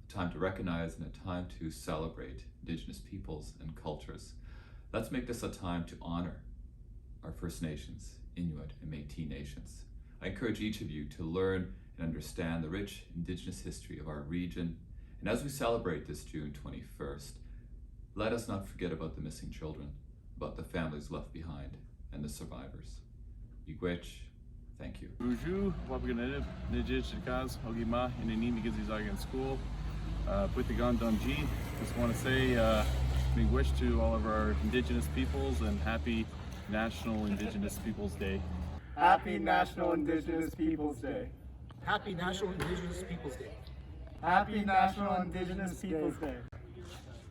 Speaker 23: a time to recognize and a time to celebrate Indigenous peoples and cultures. Let's make this a time to honor our First Nations, Inuit, and Métis nations. I encourage each of you to learn and understand the rich Indigenous history of our region. And as we celebrate this June 21st, let us not forget about the missing children, about the families left behind, and the survivors. Igwech, thank you.
Speaker 24: Bonjour, Wapaganib, Nijij, Chikaz, Hogima, and Inini Gizizagan School. Putigan Domji. Just want to say big wish to all of our Indigenous peoples and happy National Indigenous Peoples Day.
Speaker 25: Happy National Indigenous Peoples Day.
Speaker 26: Happy National Indigenous Peoples Day.
Speaker 25: Happy National Indigenous Peoples Day.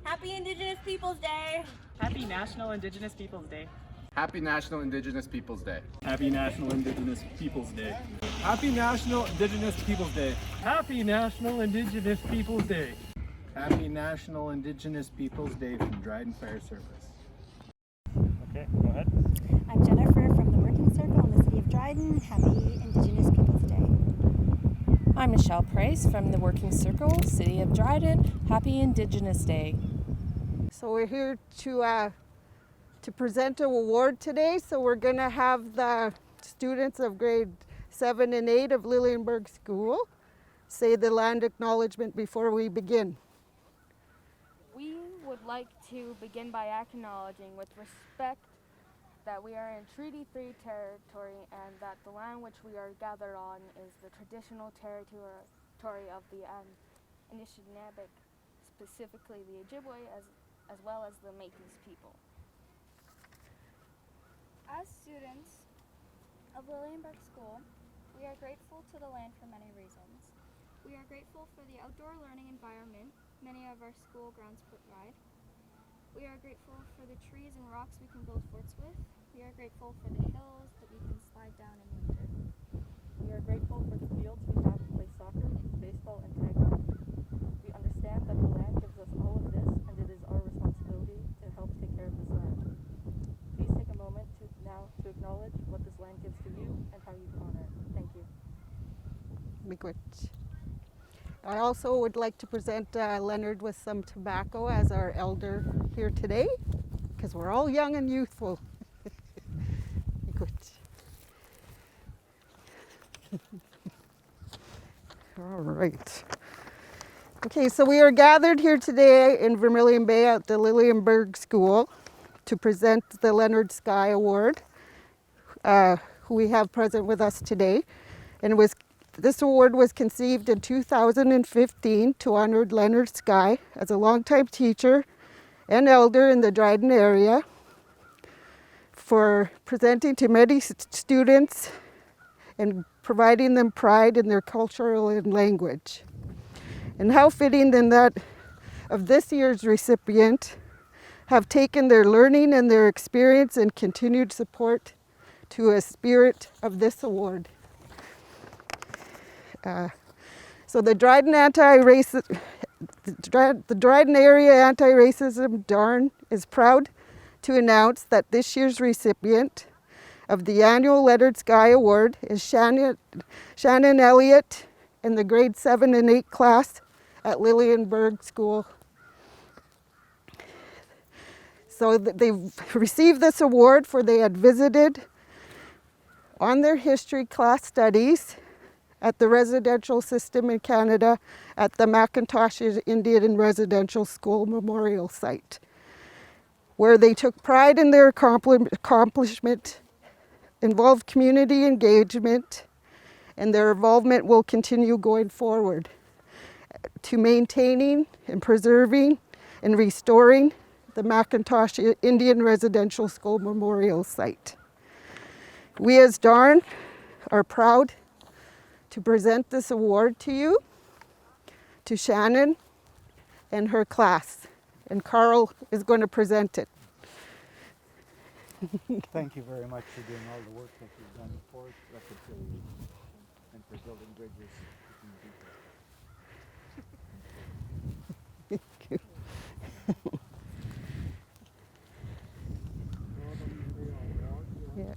Speaker 27: Happy Indigenous Peoples Day.
Speaker 28: Happy National Indigenous Peoples Day.
Speaker 25: Happy National Indigenous Peoples Day.
Speaker 24: Happy National Indigenous Peoples Day.
Speaker 25: Happy National Indigenous Peoples Day.
Speaker 26: Happy National Indigenous Peoples Day.
Speaker 25: Happy National Indigenous Peoples Day from Dryden Fire Service.
Speaker 24: Okay, go ahead.
Speaker 29: I'm Jennifer from the Working Circle in the City of Dryden. Happy Indigenous Peoples Day.
Speaker 33: I'm Michelle Price from the Working Circle, City of Dryden. Happy Indigenous Day.
Speaker 30: So we're here to present an award today. So we're going to have the students of grade 7 and 8 of Lillienburg School say the land acknowledgement before we begin.
Speaker 31: We would like to begin by acknowledging with respect
Speaker 19: that we are in Treaty 3 territory and that the land which we are gathered on is the traditional territory of the Anishinaabe, specifically the Ojibwe, as well as the Métis people.
Speaker 1: As students of Lillienberg School, we are grateful to the land for many reasons. We are grateful for the outdoor learning environment many of our school grounds provide. We are grateful for the trees and rocks we can build forts with. We are grateful for the hills that we can slide down in winter.
Speaker 4: We are grateful for the fields we have to play soccer, baseball, and tag on. We understand that the land gives us all of this, and it is our responsibility to help take care of this land. Please take a moment now to acknowledge what this land gives to you and how you can honor it. Thank you.
Speaker 30: Be good. I also would like to present Leonard with some tobacco as our elder here today, because we're all young and youthful. Good. All right. Okay, so we are gathered here today in Vermilion Bay at the Lillienberg School to present the Leonard Sky Award, who we have present with us today. And this award was conceived in 2015 to honor Leonard Sky as a longtime teacher and elder in the Dryden area for presenting to many students and providing them pride in their culture and language. And how fitting then that of this year's recipient have taken their learning and their experience and continued support to a spirit of this award. So the Dryden the Dryden Area Anti-Racism DARN is proud to announce that this year's recipient of the annual Leonard Sky Award is Shannon Elliott in the grade 7 and 8 class at Lillienberg School. So they've received this award for they had visited on their history class studies at the residential system in Canada at the Macintosh Indian Residential School Memorial Site, where they took pride in their accomplishment, involved community engagement, and their involvement will continue going forward to maintaining and preserving and restoring the Macintosh Indian Residential School Memorial Site. We as DARN are proud to present this award to you, to Shannon and her class. And Carl is going to present it.
Speaker 33: Thank you very much for doing all the work that you've done for reconciliation and for building bridges between people.
Speaker 30: Thank you. Yeah.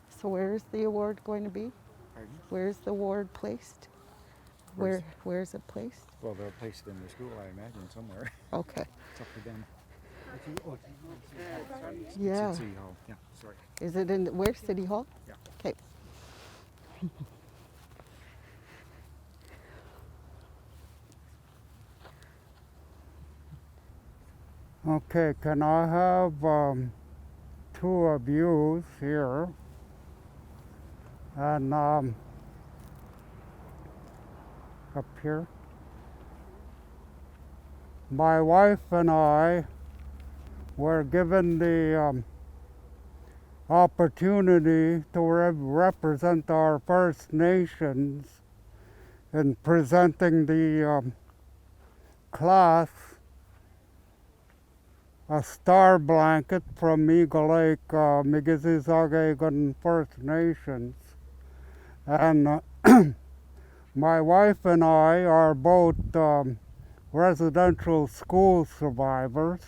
Speaker 30: So where is the award going to be?
Speaker 33: Pardon?
Speaker 30: Where is the award placed? Where is it placed?
Speaker 33: Well, they'll place it in the school, I imagine, somewhere.
Speaker 30: Okay.
Speaker 33: It's up to them.
Speaker 30: Yeah.
Speaker 33: It's at City Hall. Yeah, sorry.
Speaker 30: Is it in where? City Hall?
Speaker 33: Yeah.
Speaker 30: Okay.
Speaker 10: Okay, can I have two of you here? And up here. My wife and I were given the opportunity to represent our First Nations in presenting the class a star blanket from Eagle Lake Migizizagegan First Nations. And my wife and I are both residential school survivors,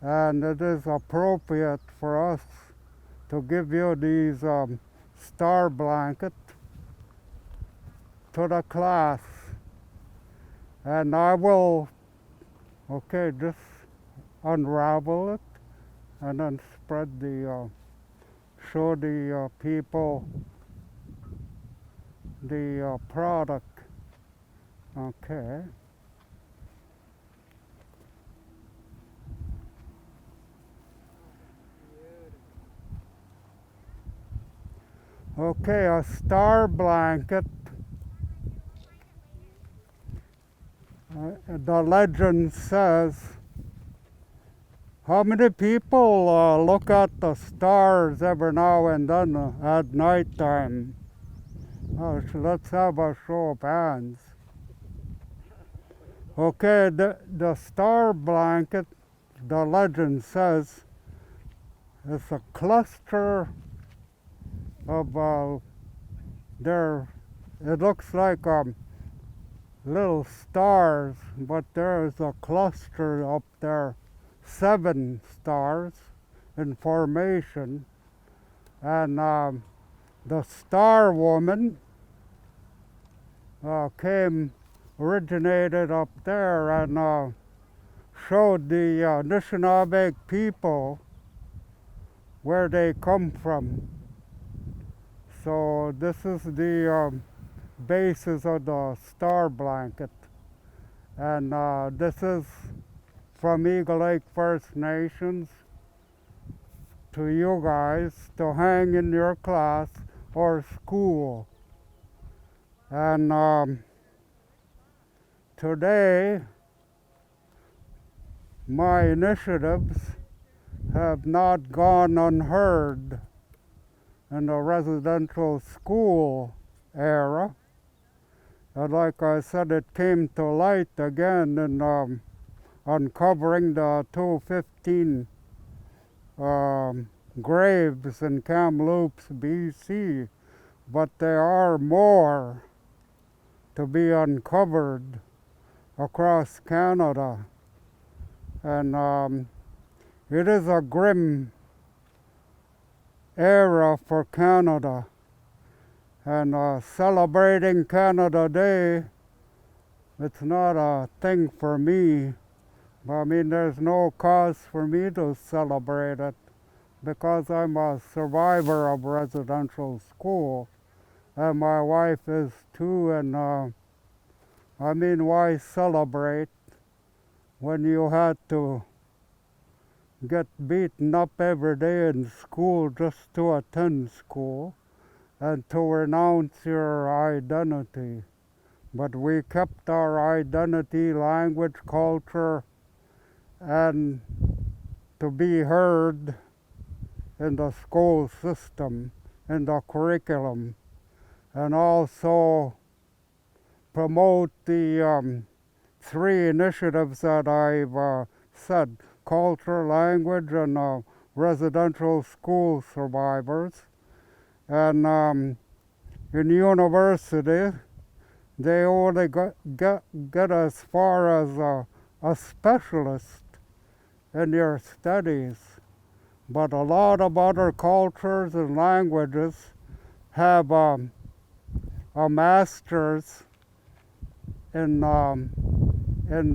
Speaker 10: and it is appropriate for us to give you these star blanket to the class. And I will, just unravel it and then spread the, show the people the product. Okay. Okay, a star blanket. The legend says, how many people look at the stars every now and then at night time? So let's have a show of hands. Okay, the star blanket, the legend says, is a cluster of it looks like little stars, but there is a cluster up there, 7 stars in formation, and the star woman originated up there and showed the Anishinaabe people where they come from. So this is the basis of the star blanket, and this is from Eagle Lake First Nations to you guys to hang in your class or school. And today my initiatives have not gone unheard in the residential school era. And like I said, it came to light again in uncovering the 215 graves in Kamloops, BC. But there are more to be uncovered across Canada. And it is a grim era for Canada. And celebrating Canada Day, it's not a thing for me. I mean, there's no cause for me to celebrate it because I'm a survivor of residential school, and my wife is too. And I mean, why celebrate when you had to get beaten up every day in school just to attend school and to renounce your identity? But we kept our identity, language, culture, and to be heard in the school system, in the curriculum, and also promote the 3 initiatives that I've said: culture, language, and residential school survivors. And in university, they only get as far as a specialist in your studies, but a lot of other cultures and languages have a master's in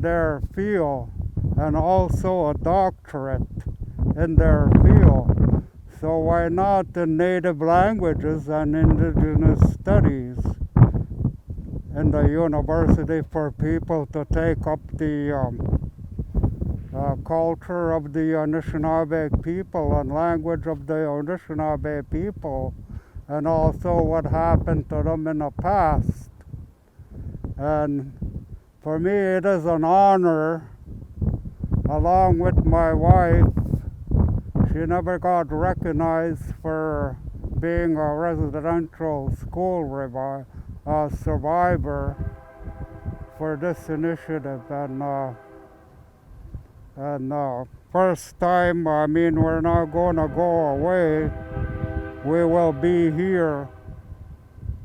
Speaker 10: their field and also a doctorate in their field. So why not in native languages and Indigenous studies in the university for people to take up the culture of the Anishinaabe people and language of the Anishinaabe people, and also what happened to them in the past. And for me, it is an honor, along with my wife. She never got recognized for being a residential school survivor for this initiative. And first time, I mean, we're not going to go away. We will be here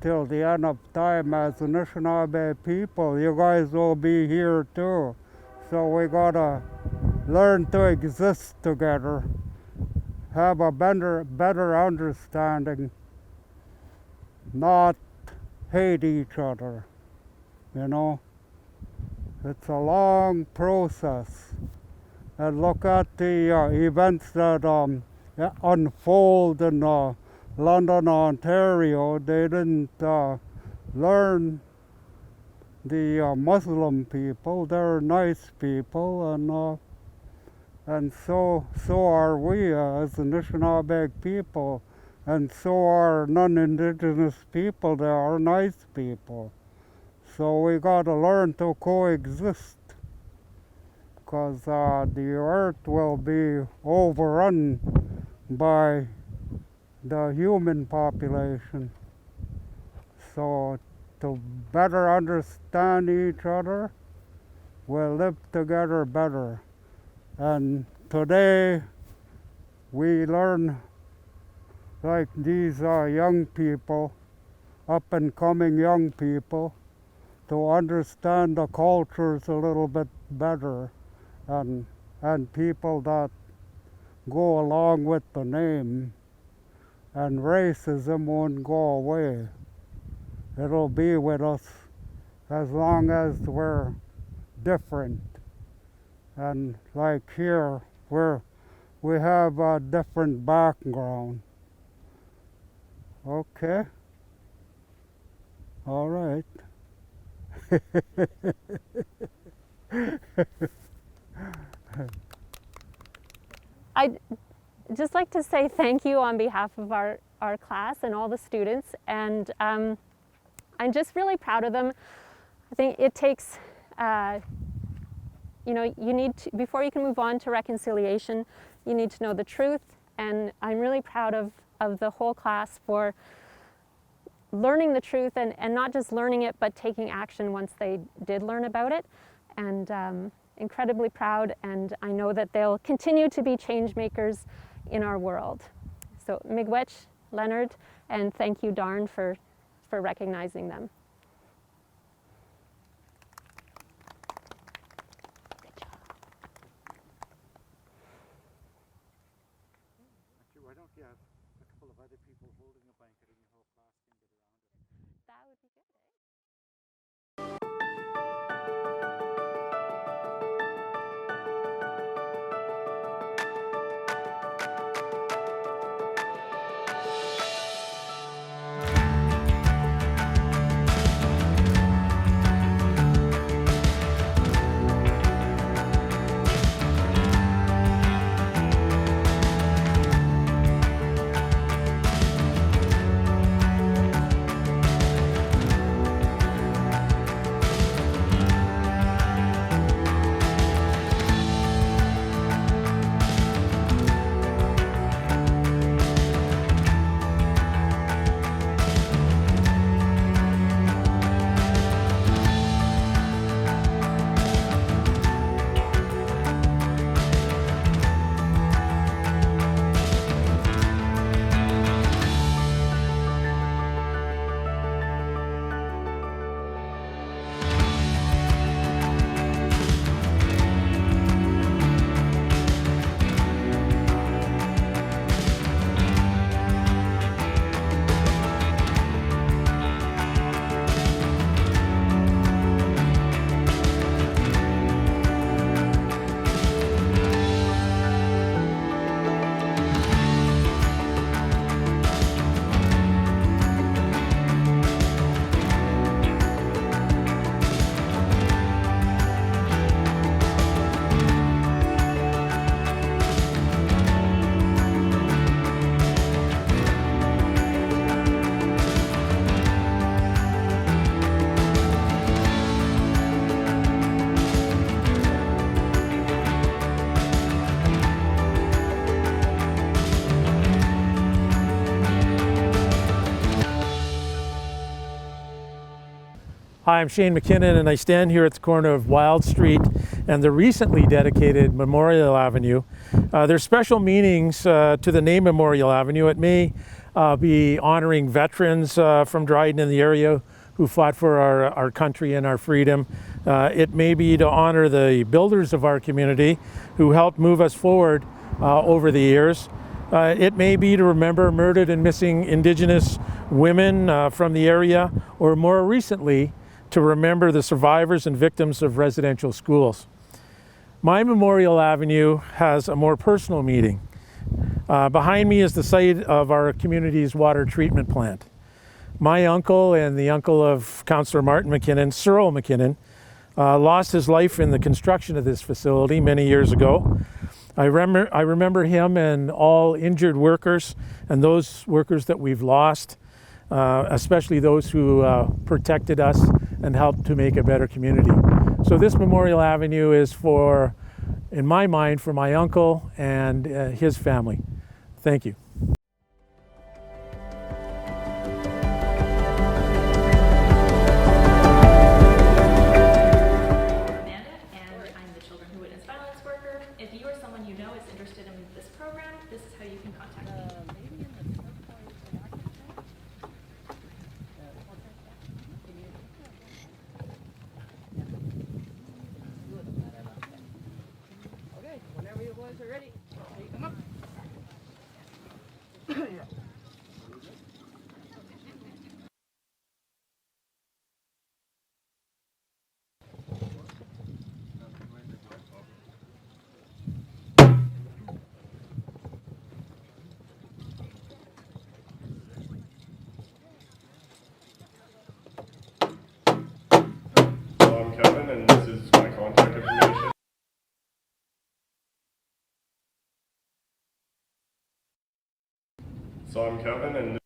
Speaker 10: till the end of time as Anishinaabe people. You guys will be here too. So we gotta learn to exist together, have a better understanding, not hate each other, you know. It's a long process. And look at the events that unfold in London, Ontario. They didn't learn the Muslim people. They're nice people, and so are we as the Anishinaabe people, and so are non-Indigenous people. They are nice people. So we got to learn to coexist, because the earth will be overrun by the human population. So to better understand each other, we'll live together better. And today we learn, like these young people, up and coming young people, to understand the cultures a little bit better, and people that go along with the name, and racism won't go away. It'll be with us as long as we're different. And like here, we have a different background. Okay? All right.
Speaker 2: I'd just like to say thank you on behalf of our class and all the students, and I'm just really proud of them. I think it takes, you know, you need to, before you can move on to reconciliation, you need to know the truth, and I'm really proud of the whole class for learning the truth, and not just learning it, but taking action once they did learn about it. And incredibly proud, and I know that they'll continue to be change makers in our world. So Miigwech, Leonard, and thank you, Darn, for recognizing them.
Speaker 10: Why don't you have a couple of other people holding the blanket and your whole class can get around it?
Speaker 2: That would be good, eh?
Speaker 26: Hi, I'm Shane McKinnon, and I stand here at the corner of Wild Street and the recently dedicated Memorial Avenue. There's special meanings to the name Memorial Avenue. It may be honoring veterans from Dryden in the area who fought for our country and our freedom. It may be to honor the builders of our community who helped move us forward over the years. It may be to remember murdered and missing Indigenous women from the area, or more recently, to remember the survivors and victims of residential schools. My Memorial Avenue has a more personal meaning. Behind me is the site of our community's water treatment plant. My uncle and the uncle of Councillor Martin McKinnon, Cyril McKinnon, lost his life in the construction of this facility many years ago. I remember him and all injured workers and those workers that we've lost, especially those who protected us and helped to make a better community. So this Memorial Avenue is for, in my mind, for my uncle and his family. Thank you.
Speaker 28: If you or someone you know is interested in this program, this is how you can contact me.
Speaker 3: Okay, whenever you boys are ready, you come up.
Speaker 5: I'm Kevin, and this is my contact information. So I'm Kevin, and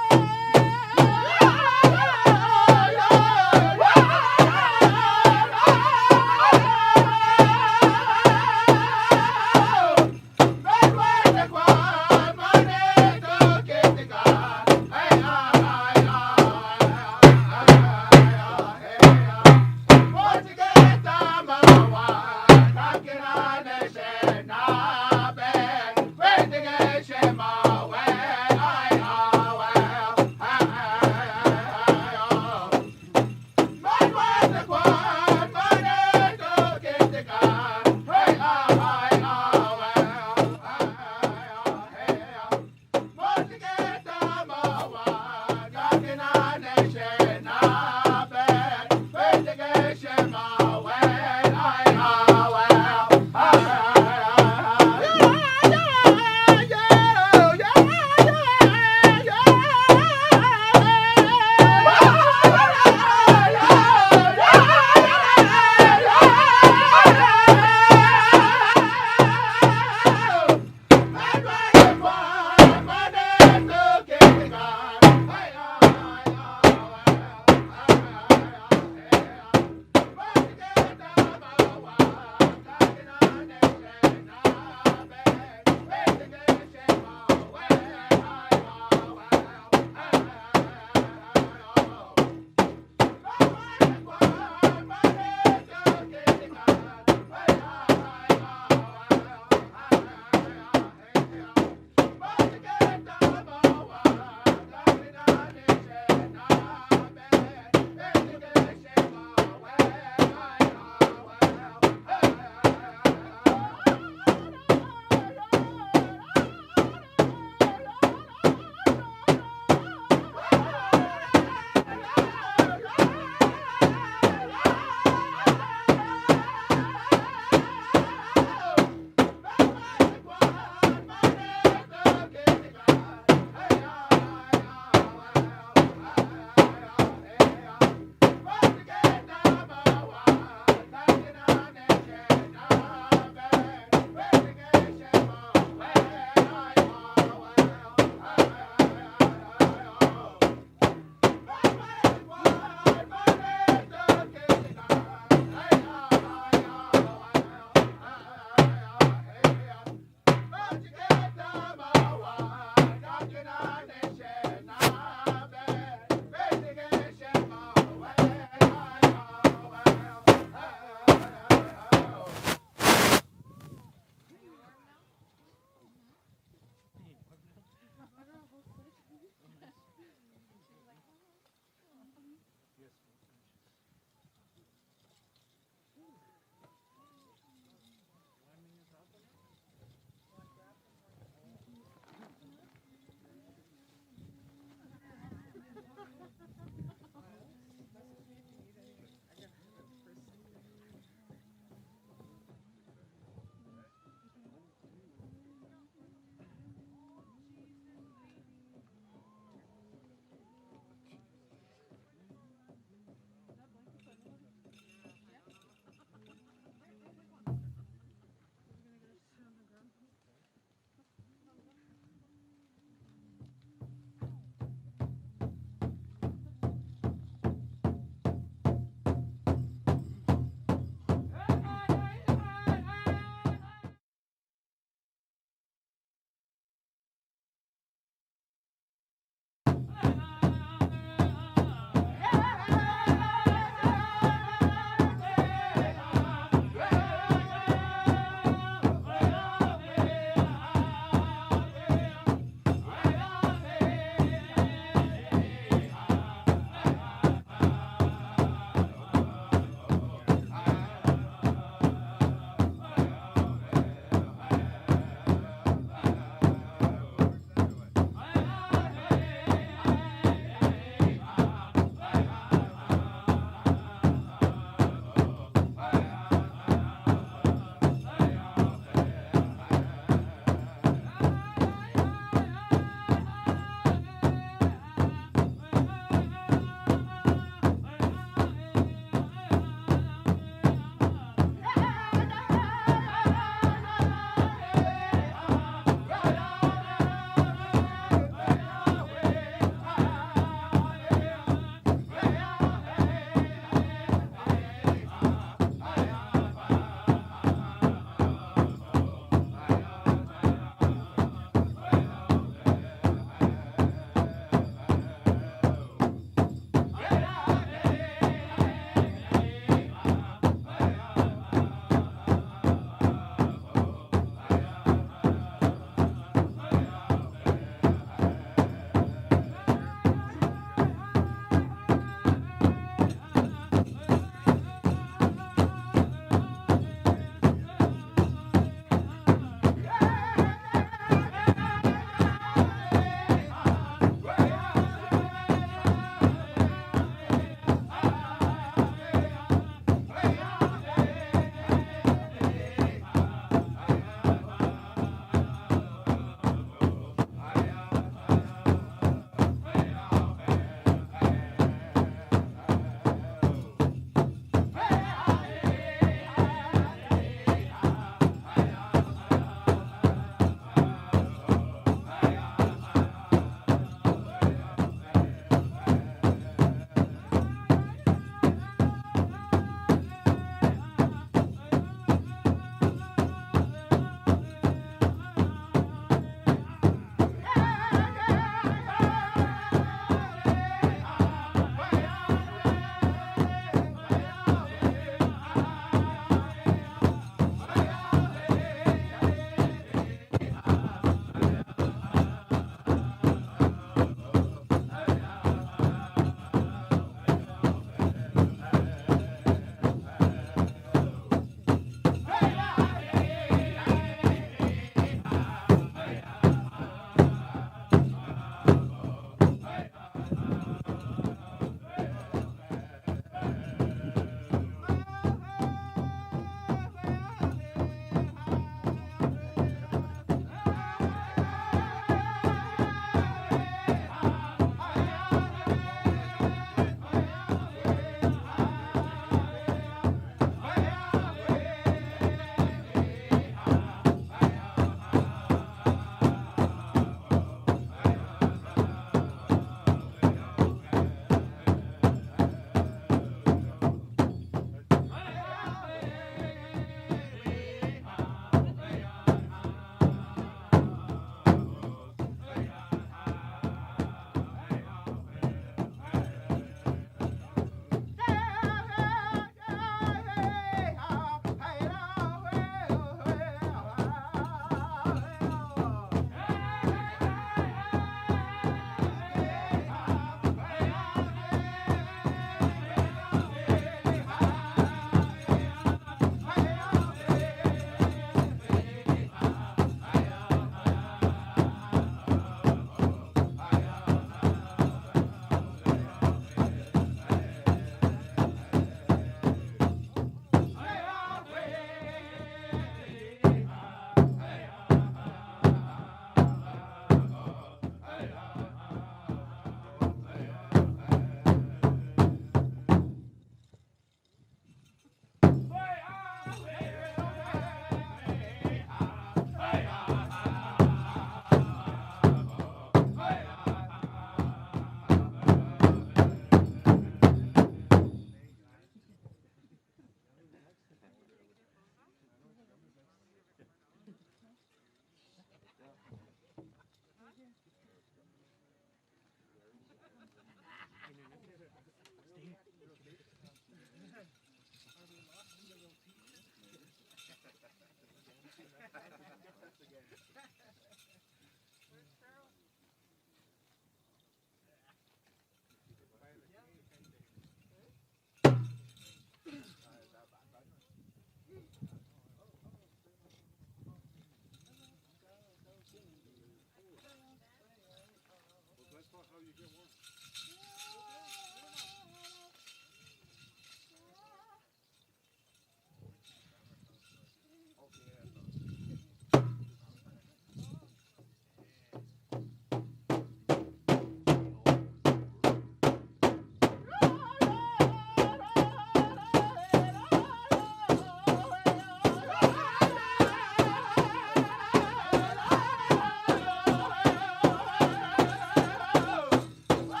Speaker 6: Wow!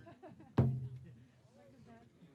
Speaker 1: Look at that.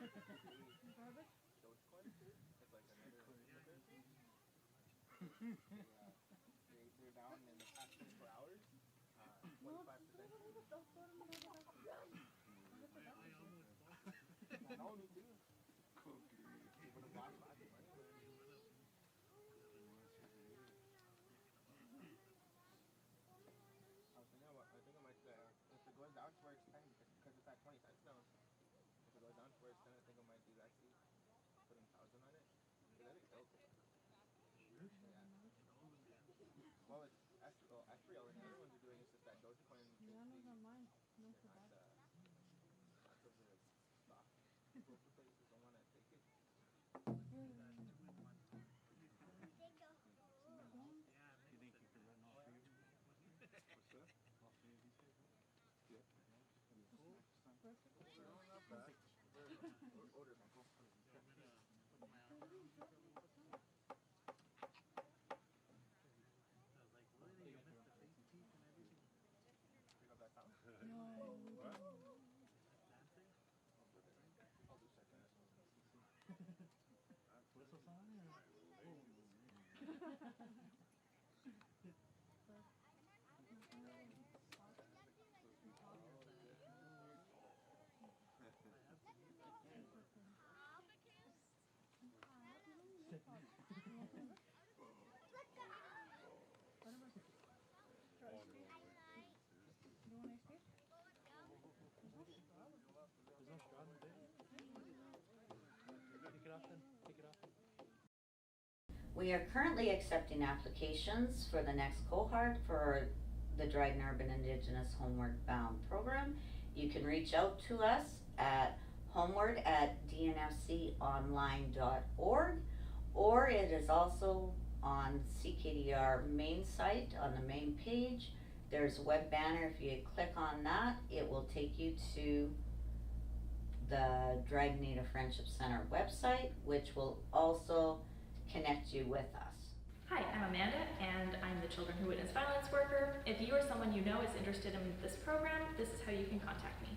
Speaker 3: They're down in the past 24 hours. 25%. I know, me too. I think I might, if it goes down to where it's 10, because it's at 20 cents now. If it goes down to where it's 10, I think I might do that too. Putting 1,000 on it. Because I think it'll take it. Yeah. Well, it's Estriel and the other ones are doing. It's just that Dogecoin. Yeah, no, not mine. No, for that. Lots of the stock broker places don't want to take it.
Speaker 25: You think you could run all three of them? What's that? All three of these guys? Yeah.
Speaker 3: Order, Michael. You know that sound?
Speaker 25: No.
Speaker 3: What?
Speaker 25: Dancing?
Speaker 3: I'll do second.
Speaker 25: Whistle song? There's no straw in there. Take it off then. Take it off.
Speaker 6: We are currently accepting applications for the next cohort for the Dryden Urban Indigenous Homeward Bound program. You can reach out to us at homeward@dnfconline.org, or it is also on CKDR main site on the main page. There's a web banner. If you click on that, it will take you to the Dryden Native Friendship Center website, which will also connect you with us.
Speaker 28: Hi, I'm Amanda, and I'm the Children Who Witness Violence worker. If you or someone you know is interested in this program, this is how you can contact me.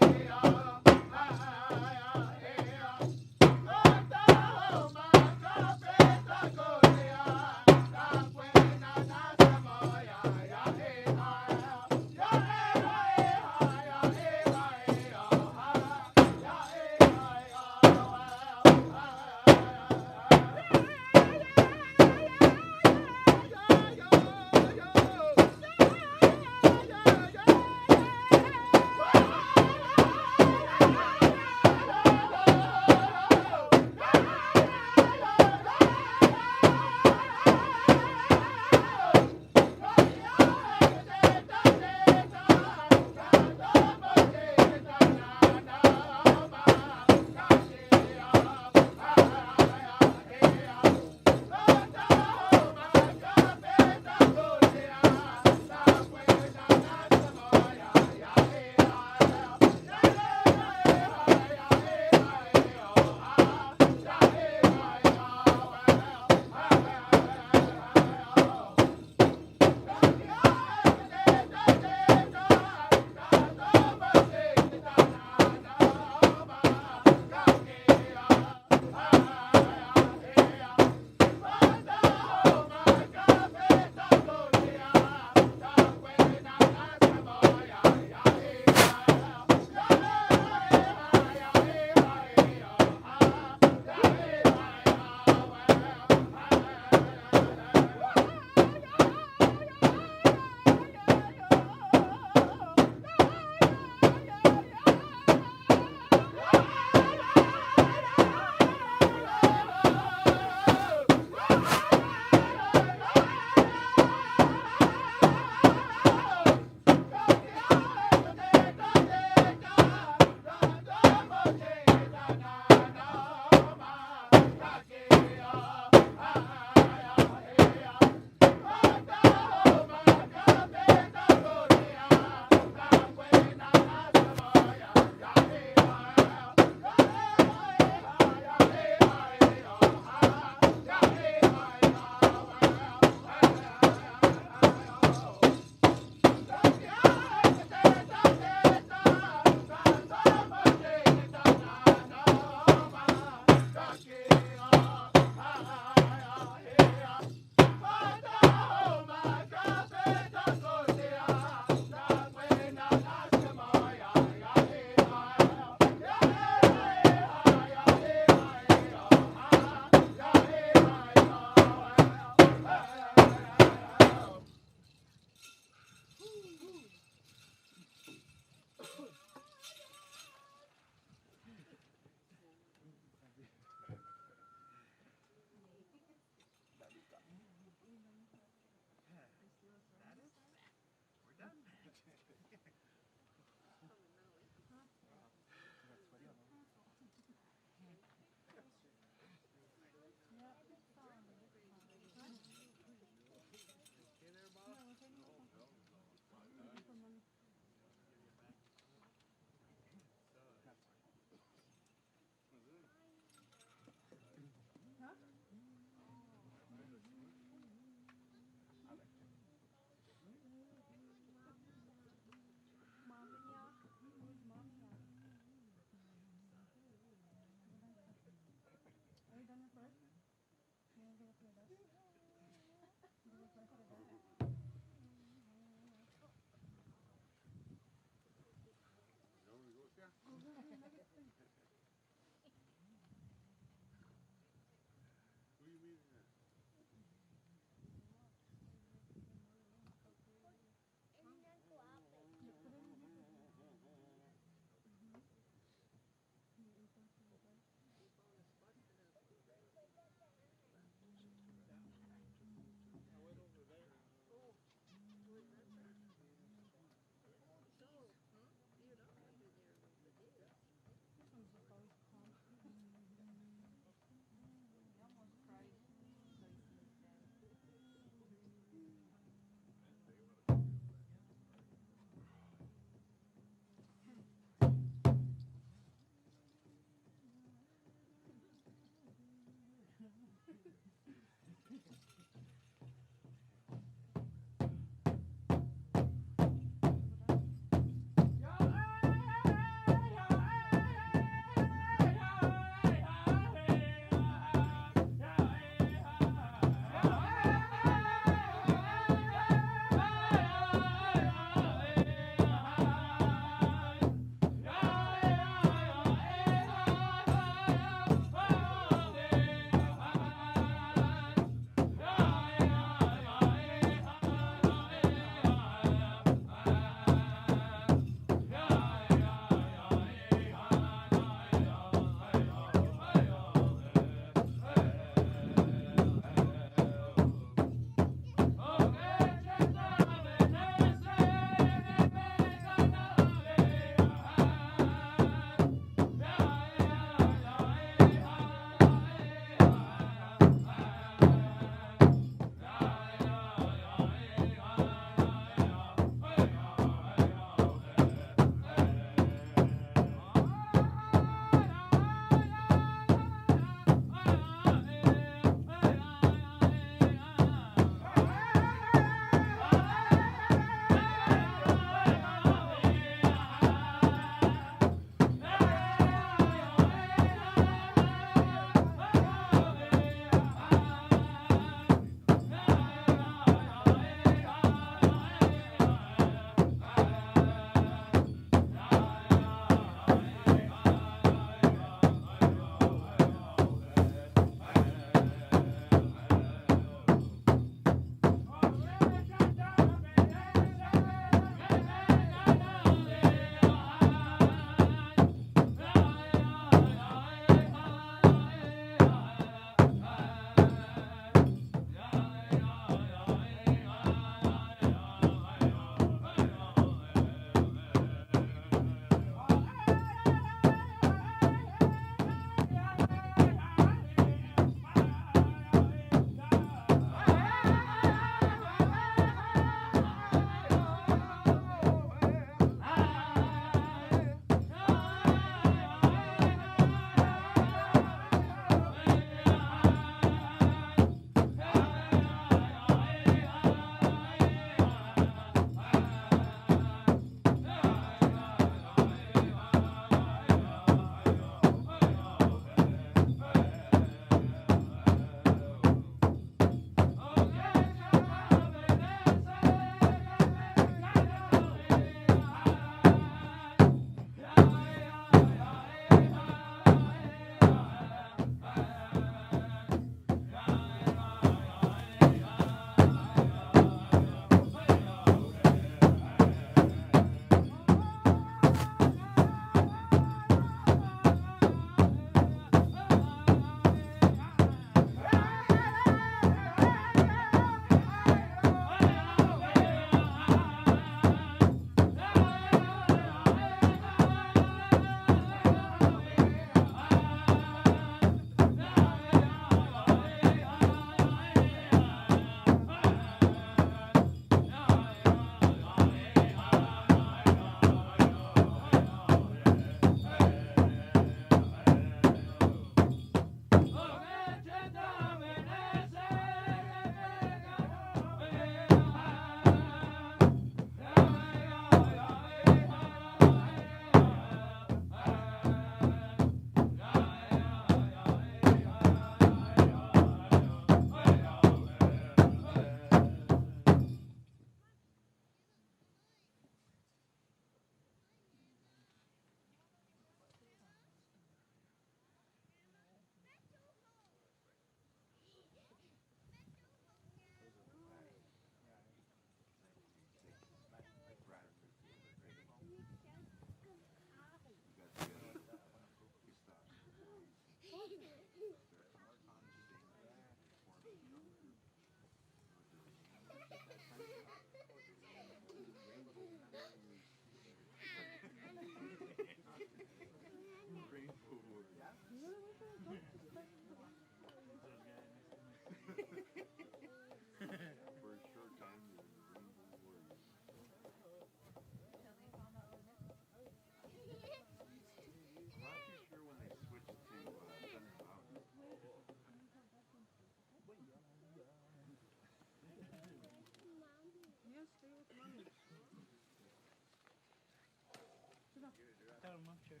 Speaker 25: tell him, sure.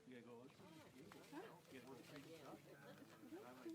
Speaker 25: You gotta go look. You gotta go.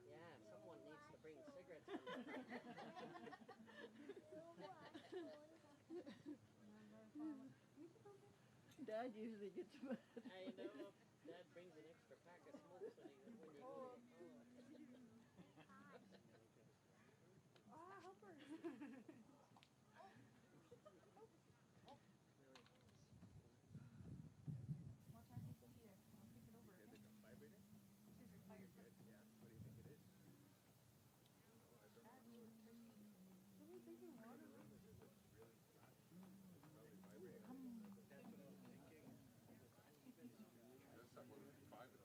Speaker 33: Yeah, someone needs to bring cigarettes.
Speaker 7: Dad usually gets them.
Speaker 33: I know. Dad brings an extra pack of smokes when you go.
Speaker 7: Ah, help her. What time is it here? I'll pick it over.
Speaker 3: Is it a vibrator?
Speaker 7: She's retired.
Speaker 3: Good, yeah. What do you think it is?
Speaker 7: Someone drinking water.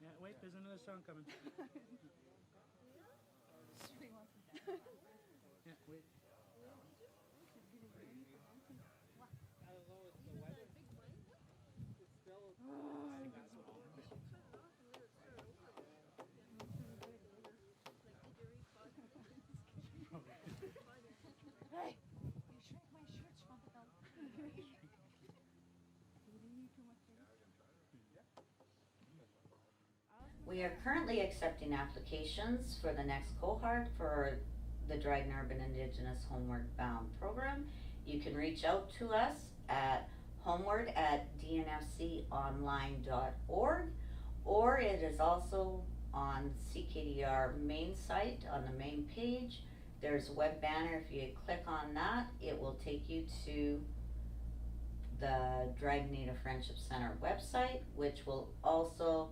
Speaker 8: Yeah, wait, there's another song coming. Yeah, wait.
Speaker 7: Hey, you shrink my shirt, Schwampel.
Speaker 6: We are currently accepting applications for the next cohort for the Dryden Urban Indigenous Homeward Bound program. You can reach out to us at homeward@dnfconline.org, or it is also on CKDR main site on the main page. There's a web banner. If you click on that, it will take you to the Dryden Native Friendship Center website, which will also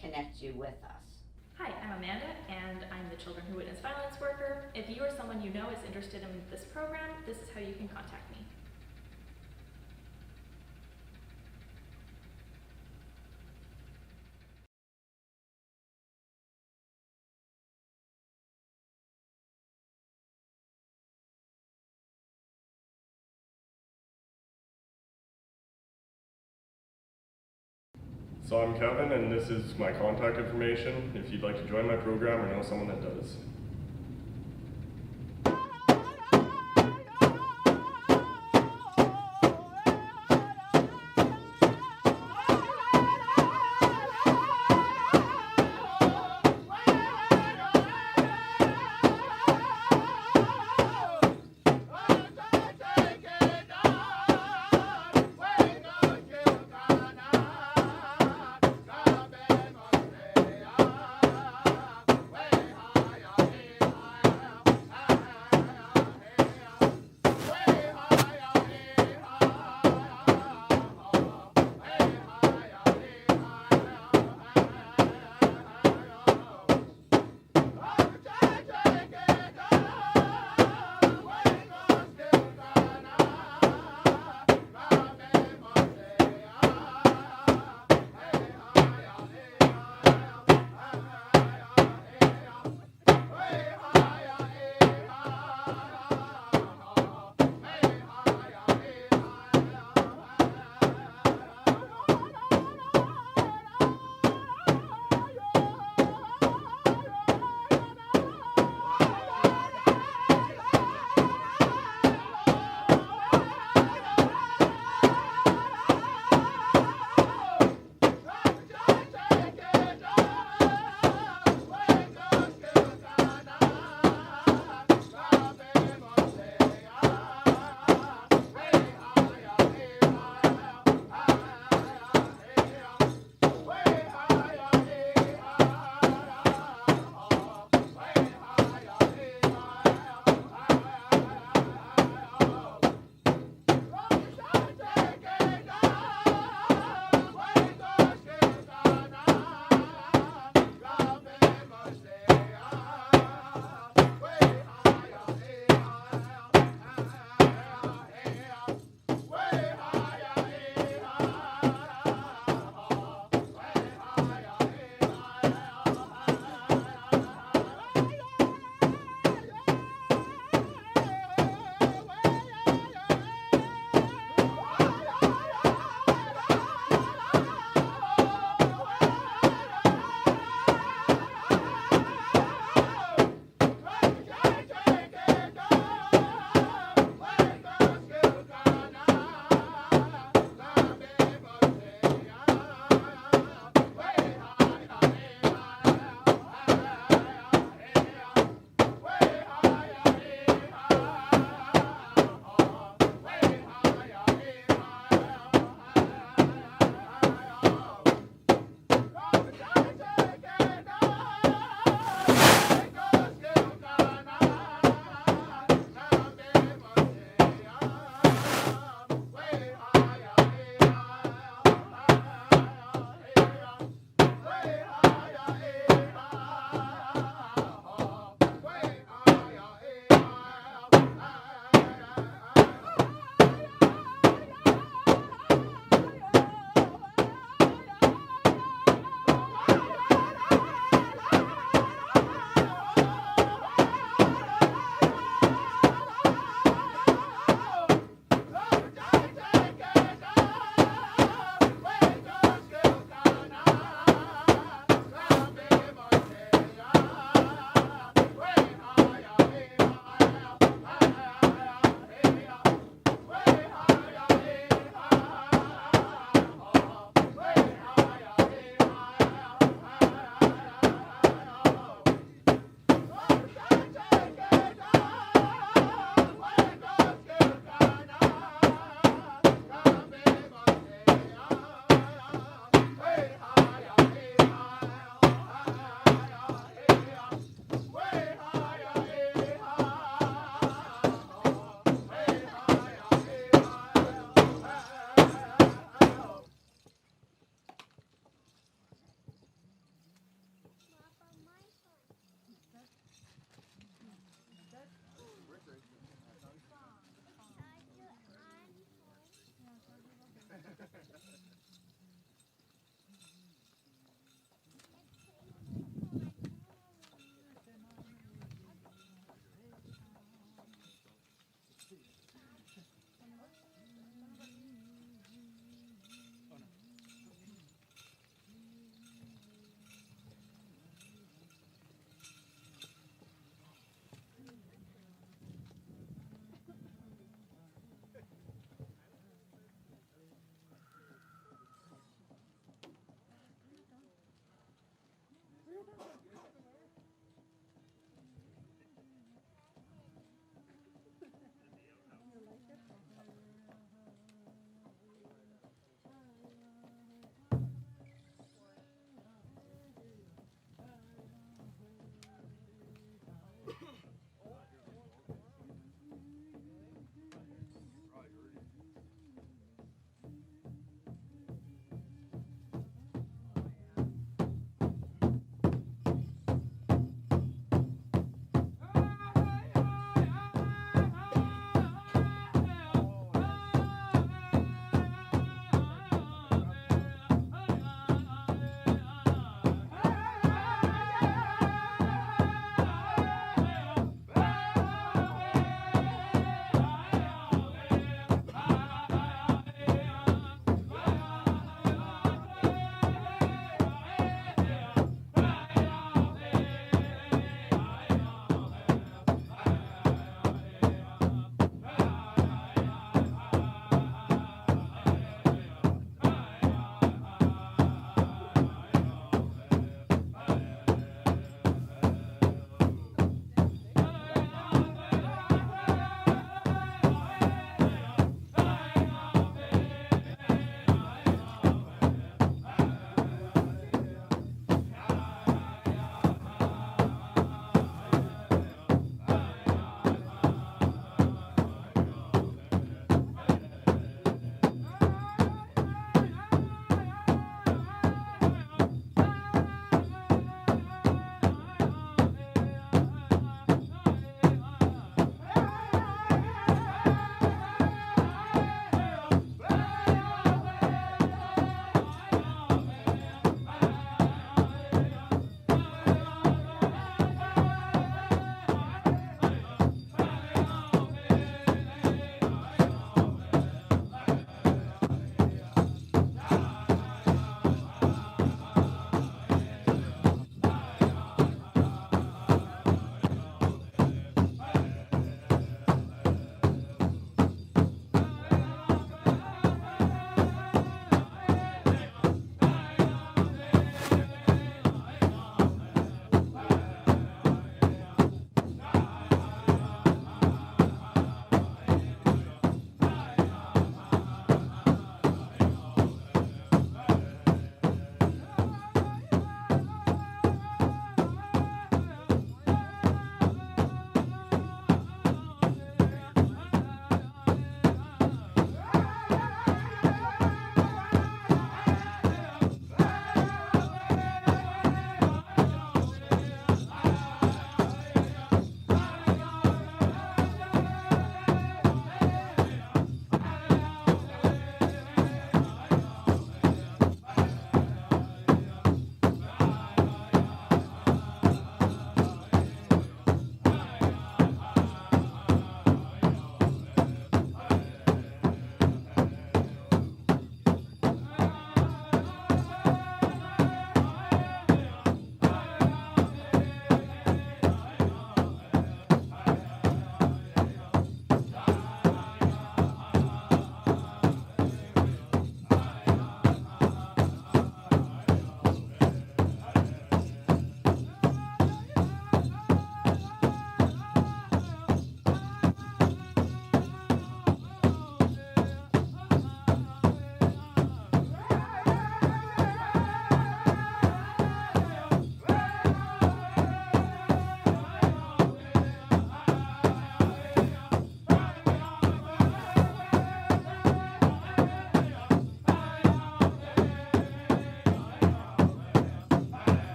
Speaker 6: connect you with us.
Speaker 28: Hi, I'm Amanda, and I'm the Children Who Witness Violence worker. If you or someone you know is interested in this program, this is how you can contact me.
Speaker 5: So I'm Kevin, and this is my contact information if you'd like to join my program or know someone that does.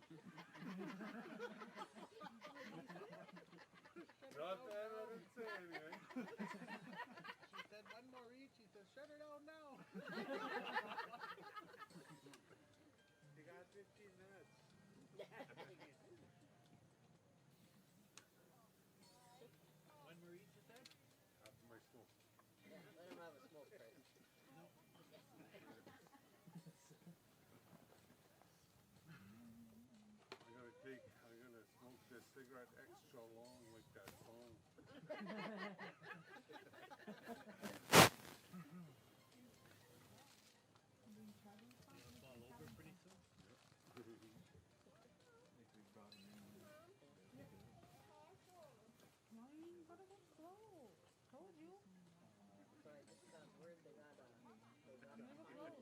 Speaker 25: Not that I didn't say anything. She said one more each. He said, shut her down now. You got 15 minutes. One more each, you said? After my smoke.
Speaker 33: Yeah, let him have a smoke break.
Speaker 25: I'm gonna smoke this cigarette extra long like that song. It'll fall over pretty soon.
Speaker 33: Told you. So I just got word they got a meeting tomorrow.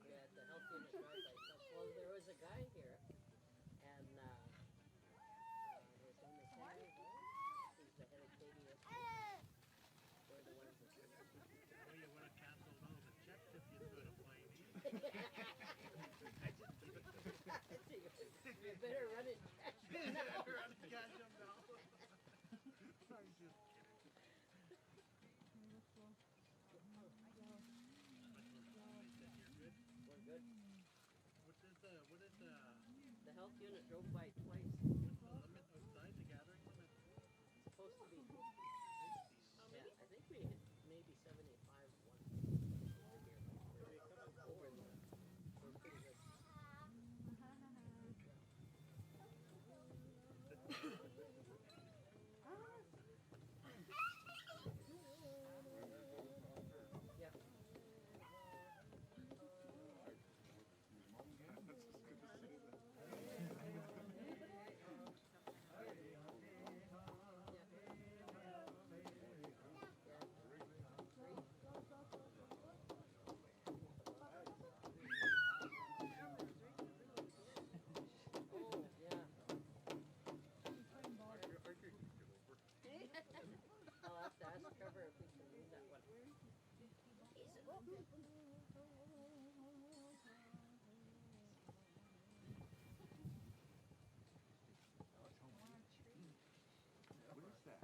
Speaker 33: Yeah, the health unit drive by itself. Well, there was a guy here, and his name is Henry Hall. He's the head of KDS. They're the ones that.
Speaker 25: Well, you would have canceled all the checks if you could have played.
Speaker 33: You better run it.
Speaker 25: Run it, catch him now. I'm just kidding.
Speaker 33: We're good.
Speaker 25: What is
Speaker 33: The health unit drove by twice.
Speaker 25: what's the limit outside, the gathering limit?
Speaker 33: It's supposed to be. Yeah, I think we hit maybe 75 once. Over the. We're pretty good. Yeah. I'll have to ask Trevor if we can move that one.
Speaker 25: What is that?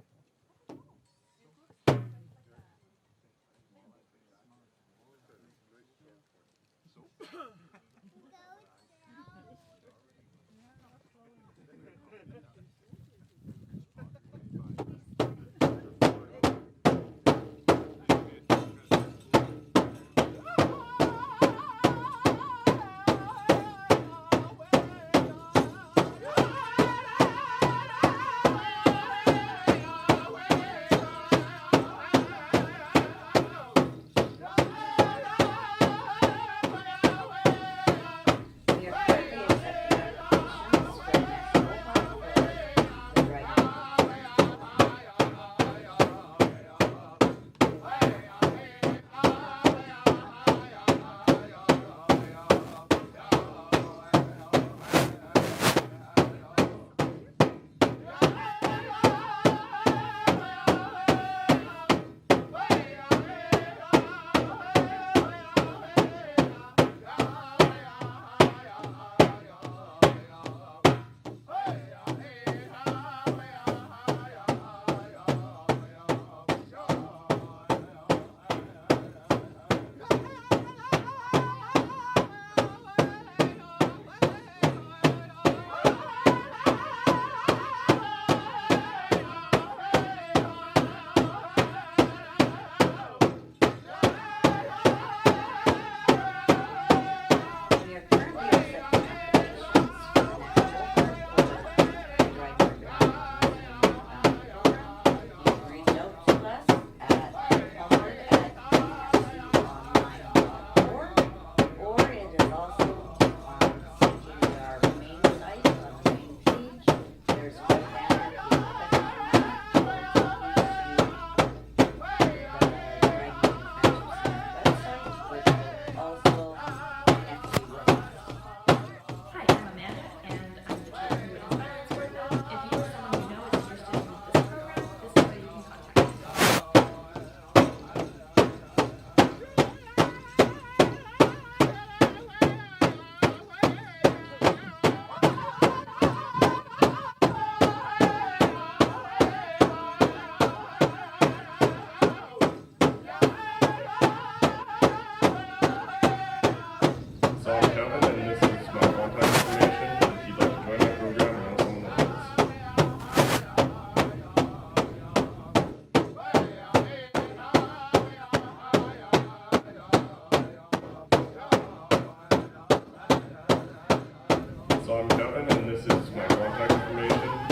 Speaker 5: So I'm Kevin, and this is my contact information.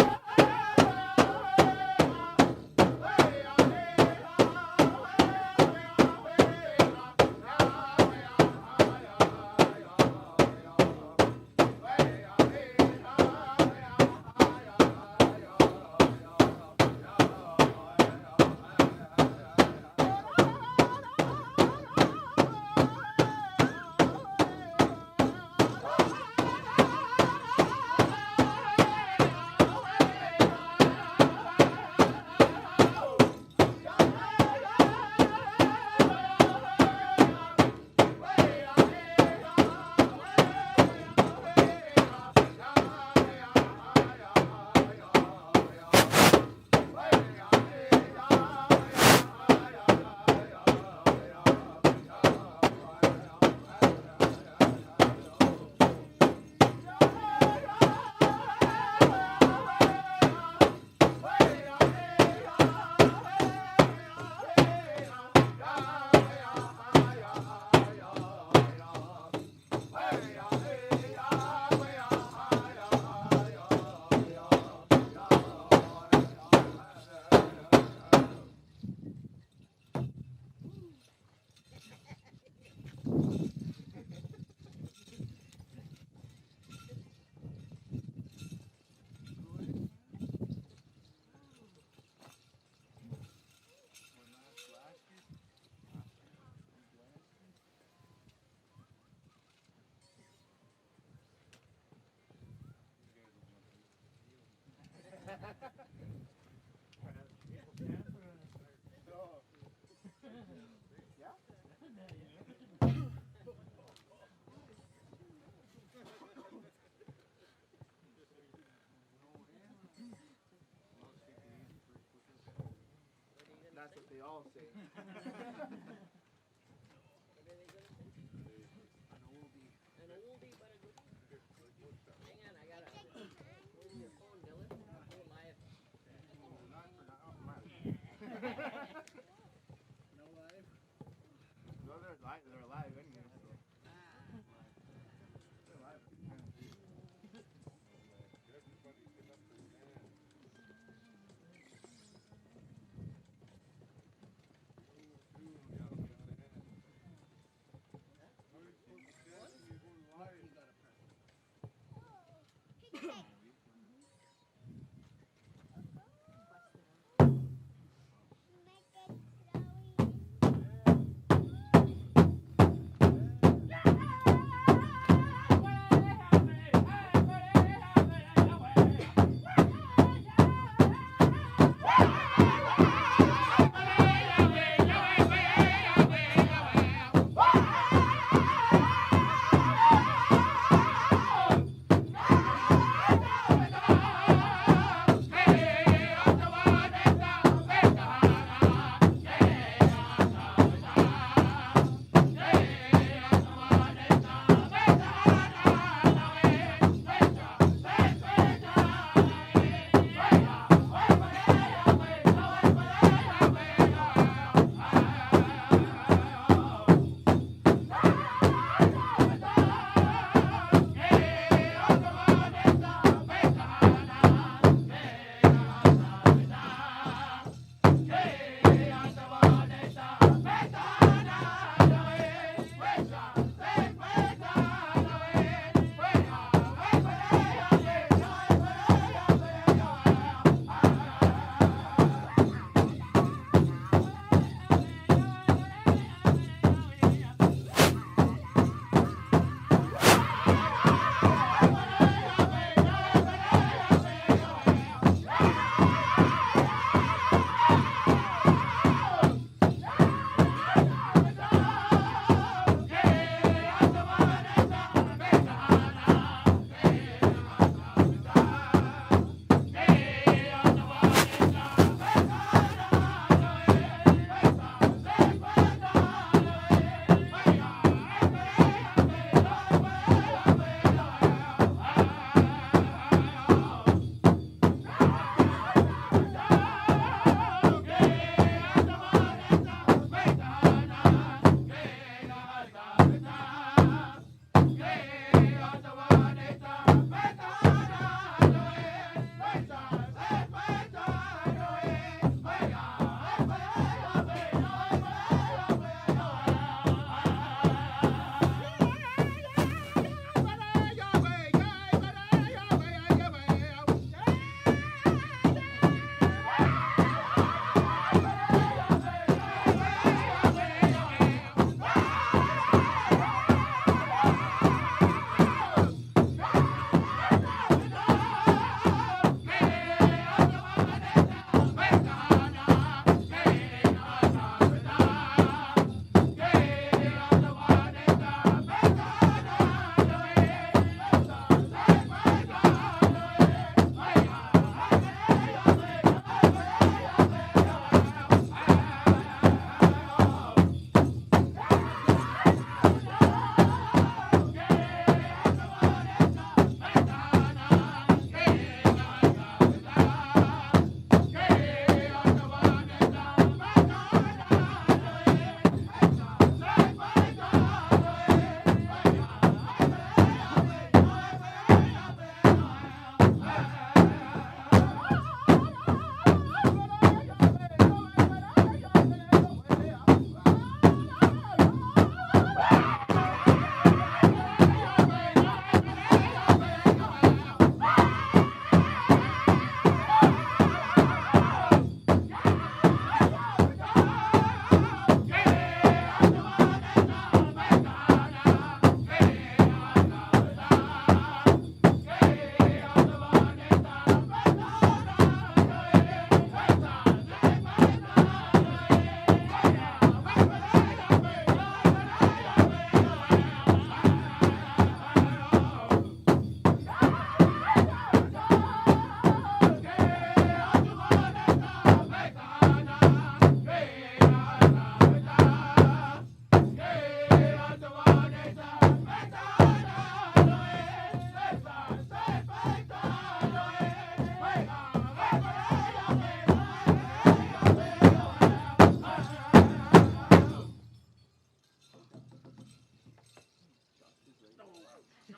Speaker 3: That's what they all say. No live? No, they're live anyway, so. They're live.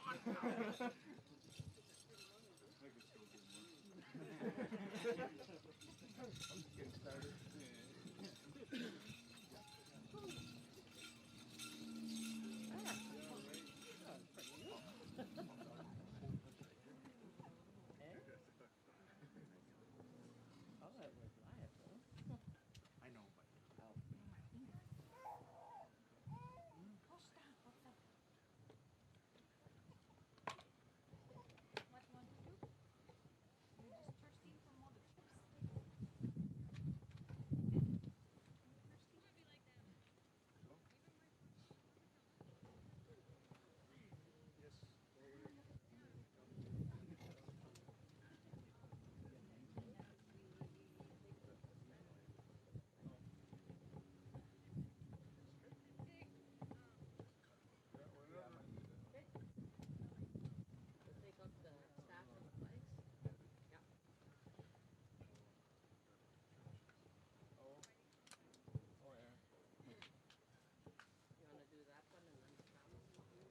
Speaker 3: I'm just getting started.
Speaker 8: I know, but
Speaker 7: What you want to do? You're just thirsty for more chips.
Speaker 33: Take up the staff and the flags. Yeah.
Speaker 3: Oh, yeah.
Speaker 33: You want to do that one and then the promise?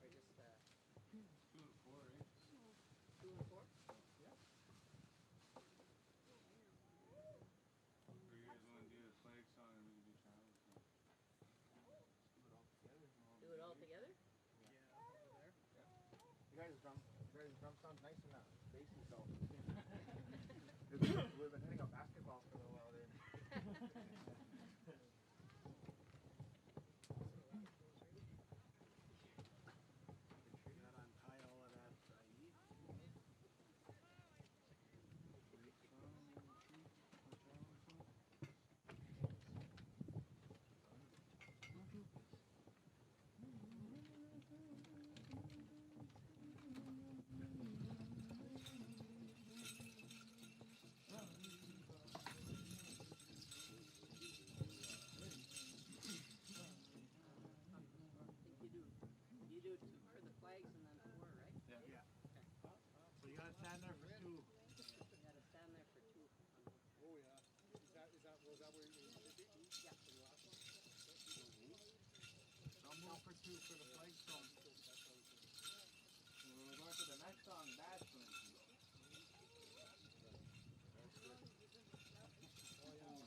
Speaker 33: Or just
Speaker 3: 2 and 4, right?
Speaker 33: 2 and 4?
Speaker 3: Yeah.
Speaker 24: Or you guys want to do the flag song and we can do travel song?
Speaker 3: Do it all together.
Speaker 33: Do it all together?
Speaker 8: yeah, over there.
Speaker 3: Yeah. You guys' drum sounds nice and bassy, so. We've been hitting a basketball for a little while there.
Speaker 8: Got to untie all of that eat.
Speaker 33: I think you do 2 for the flags and then 4, right?
Speaker 8: Yeah. So you gotta stand there for 2.
Speaker 33: You gotta stand there for 2.
Speaker 25: Oh yeah. Was that where you should be?
Speaker 33: Yeah.
Speaker 25: For the last one? I'll move for 2 for the flag song.
Speaker 3: When we're going to the next song, that's when we can go.
Speaker 25: Oh yeah.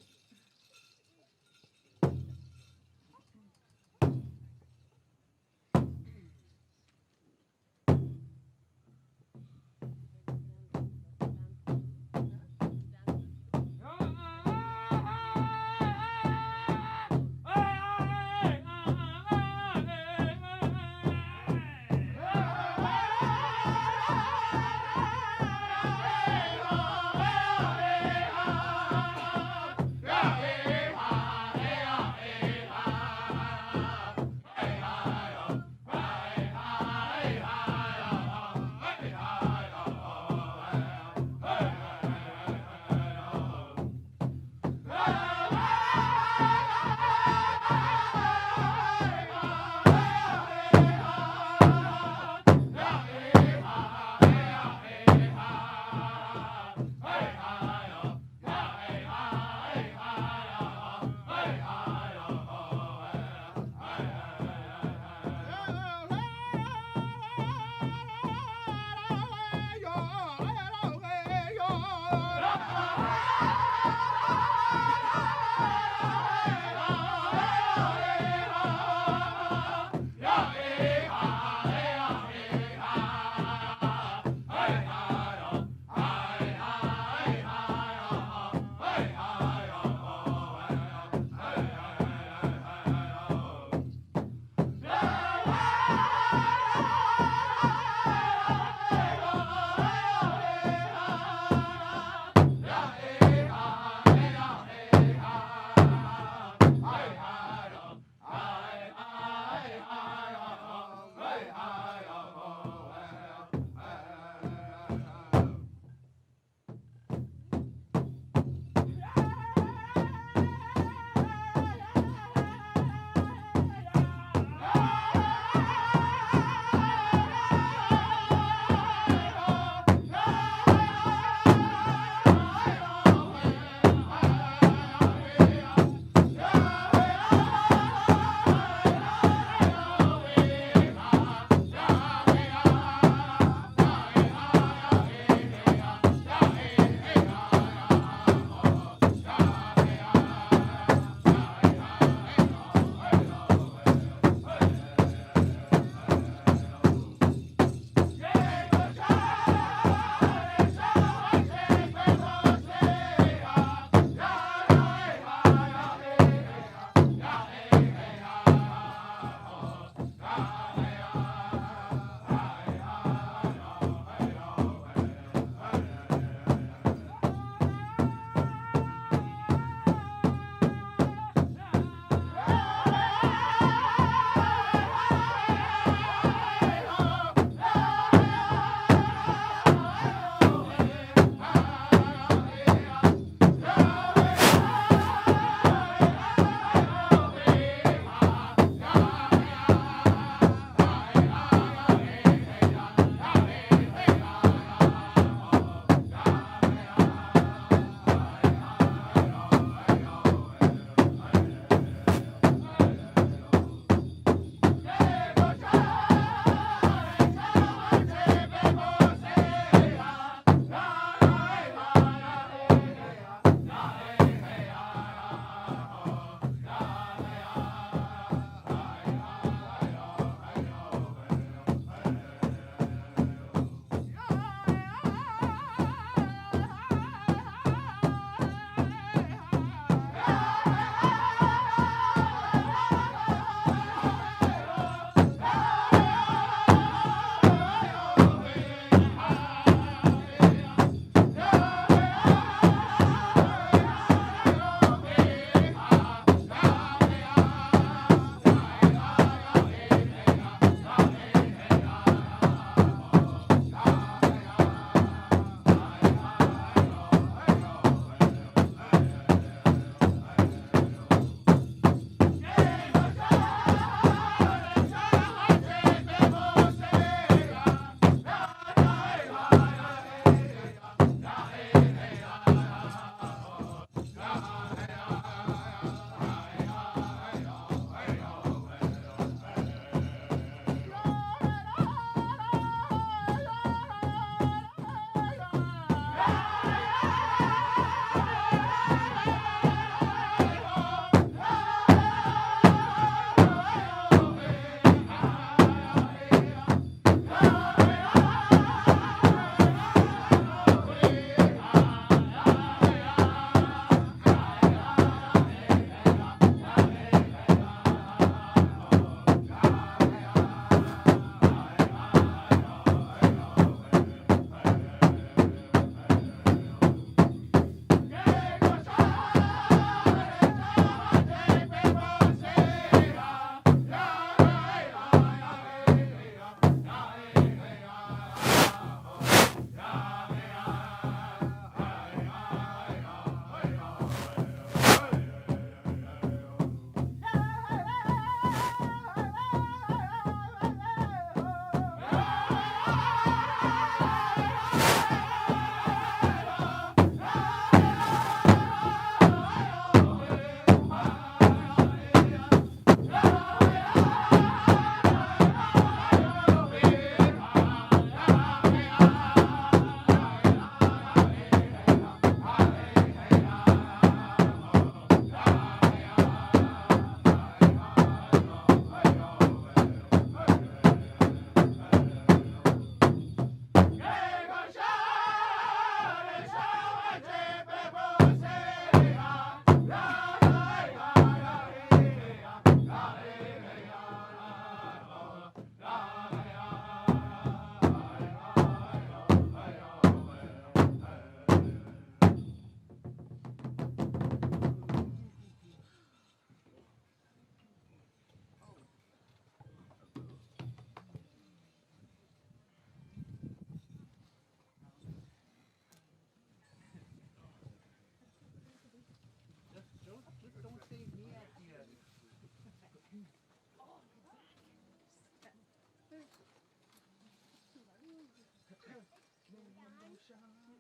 Speaker 25: shine.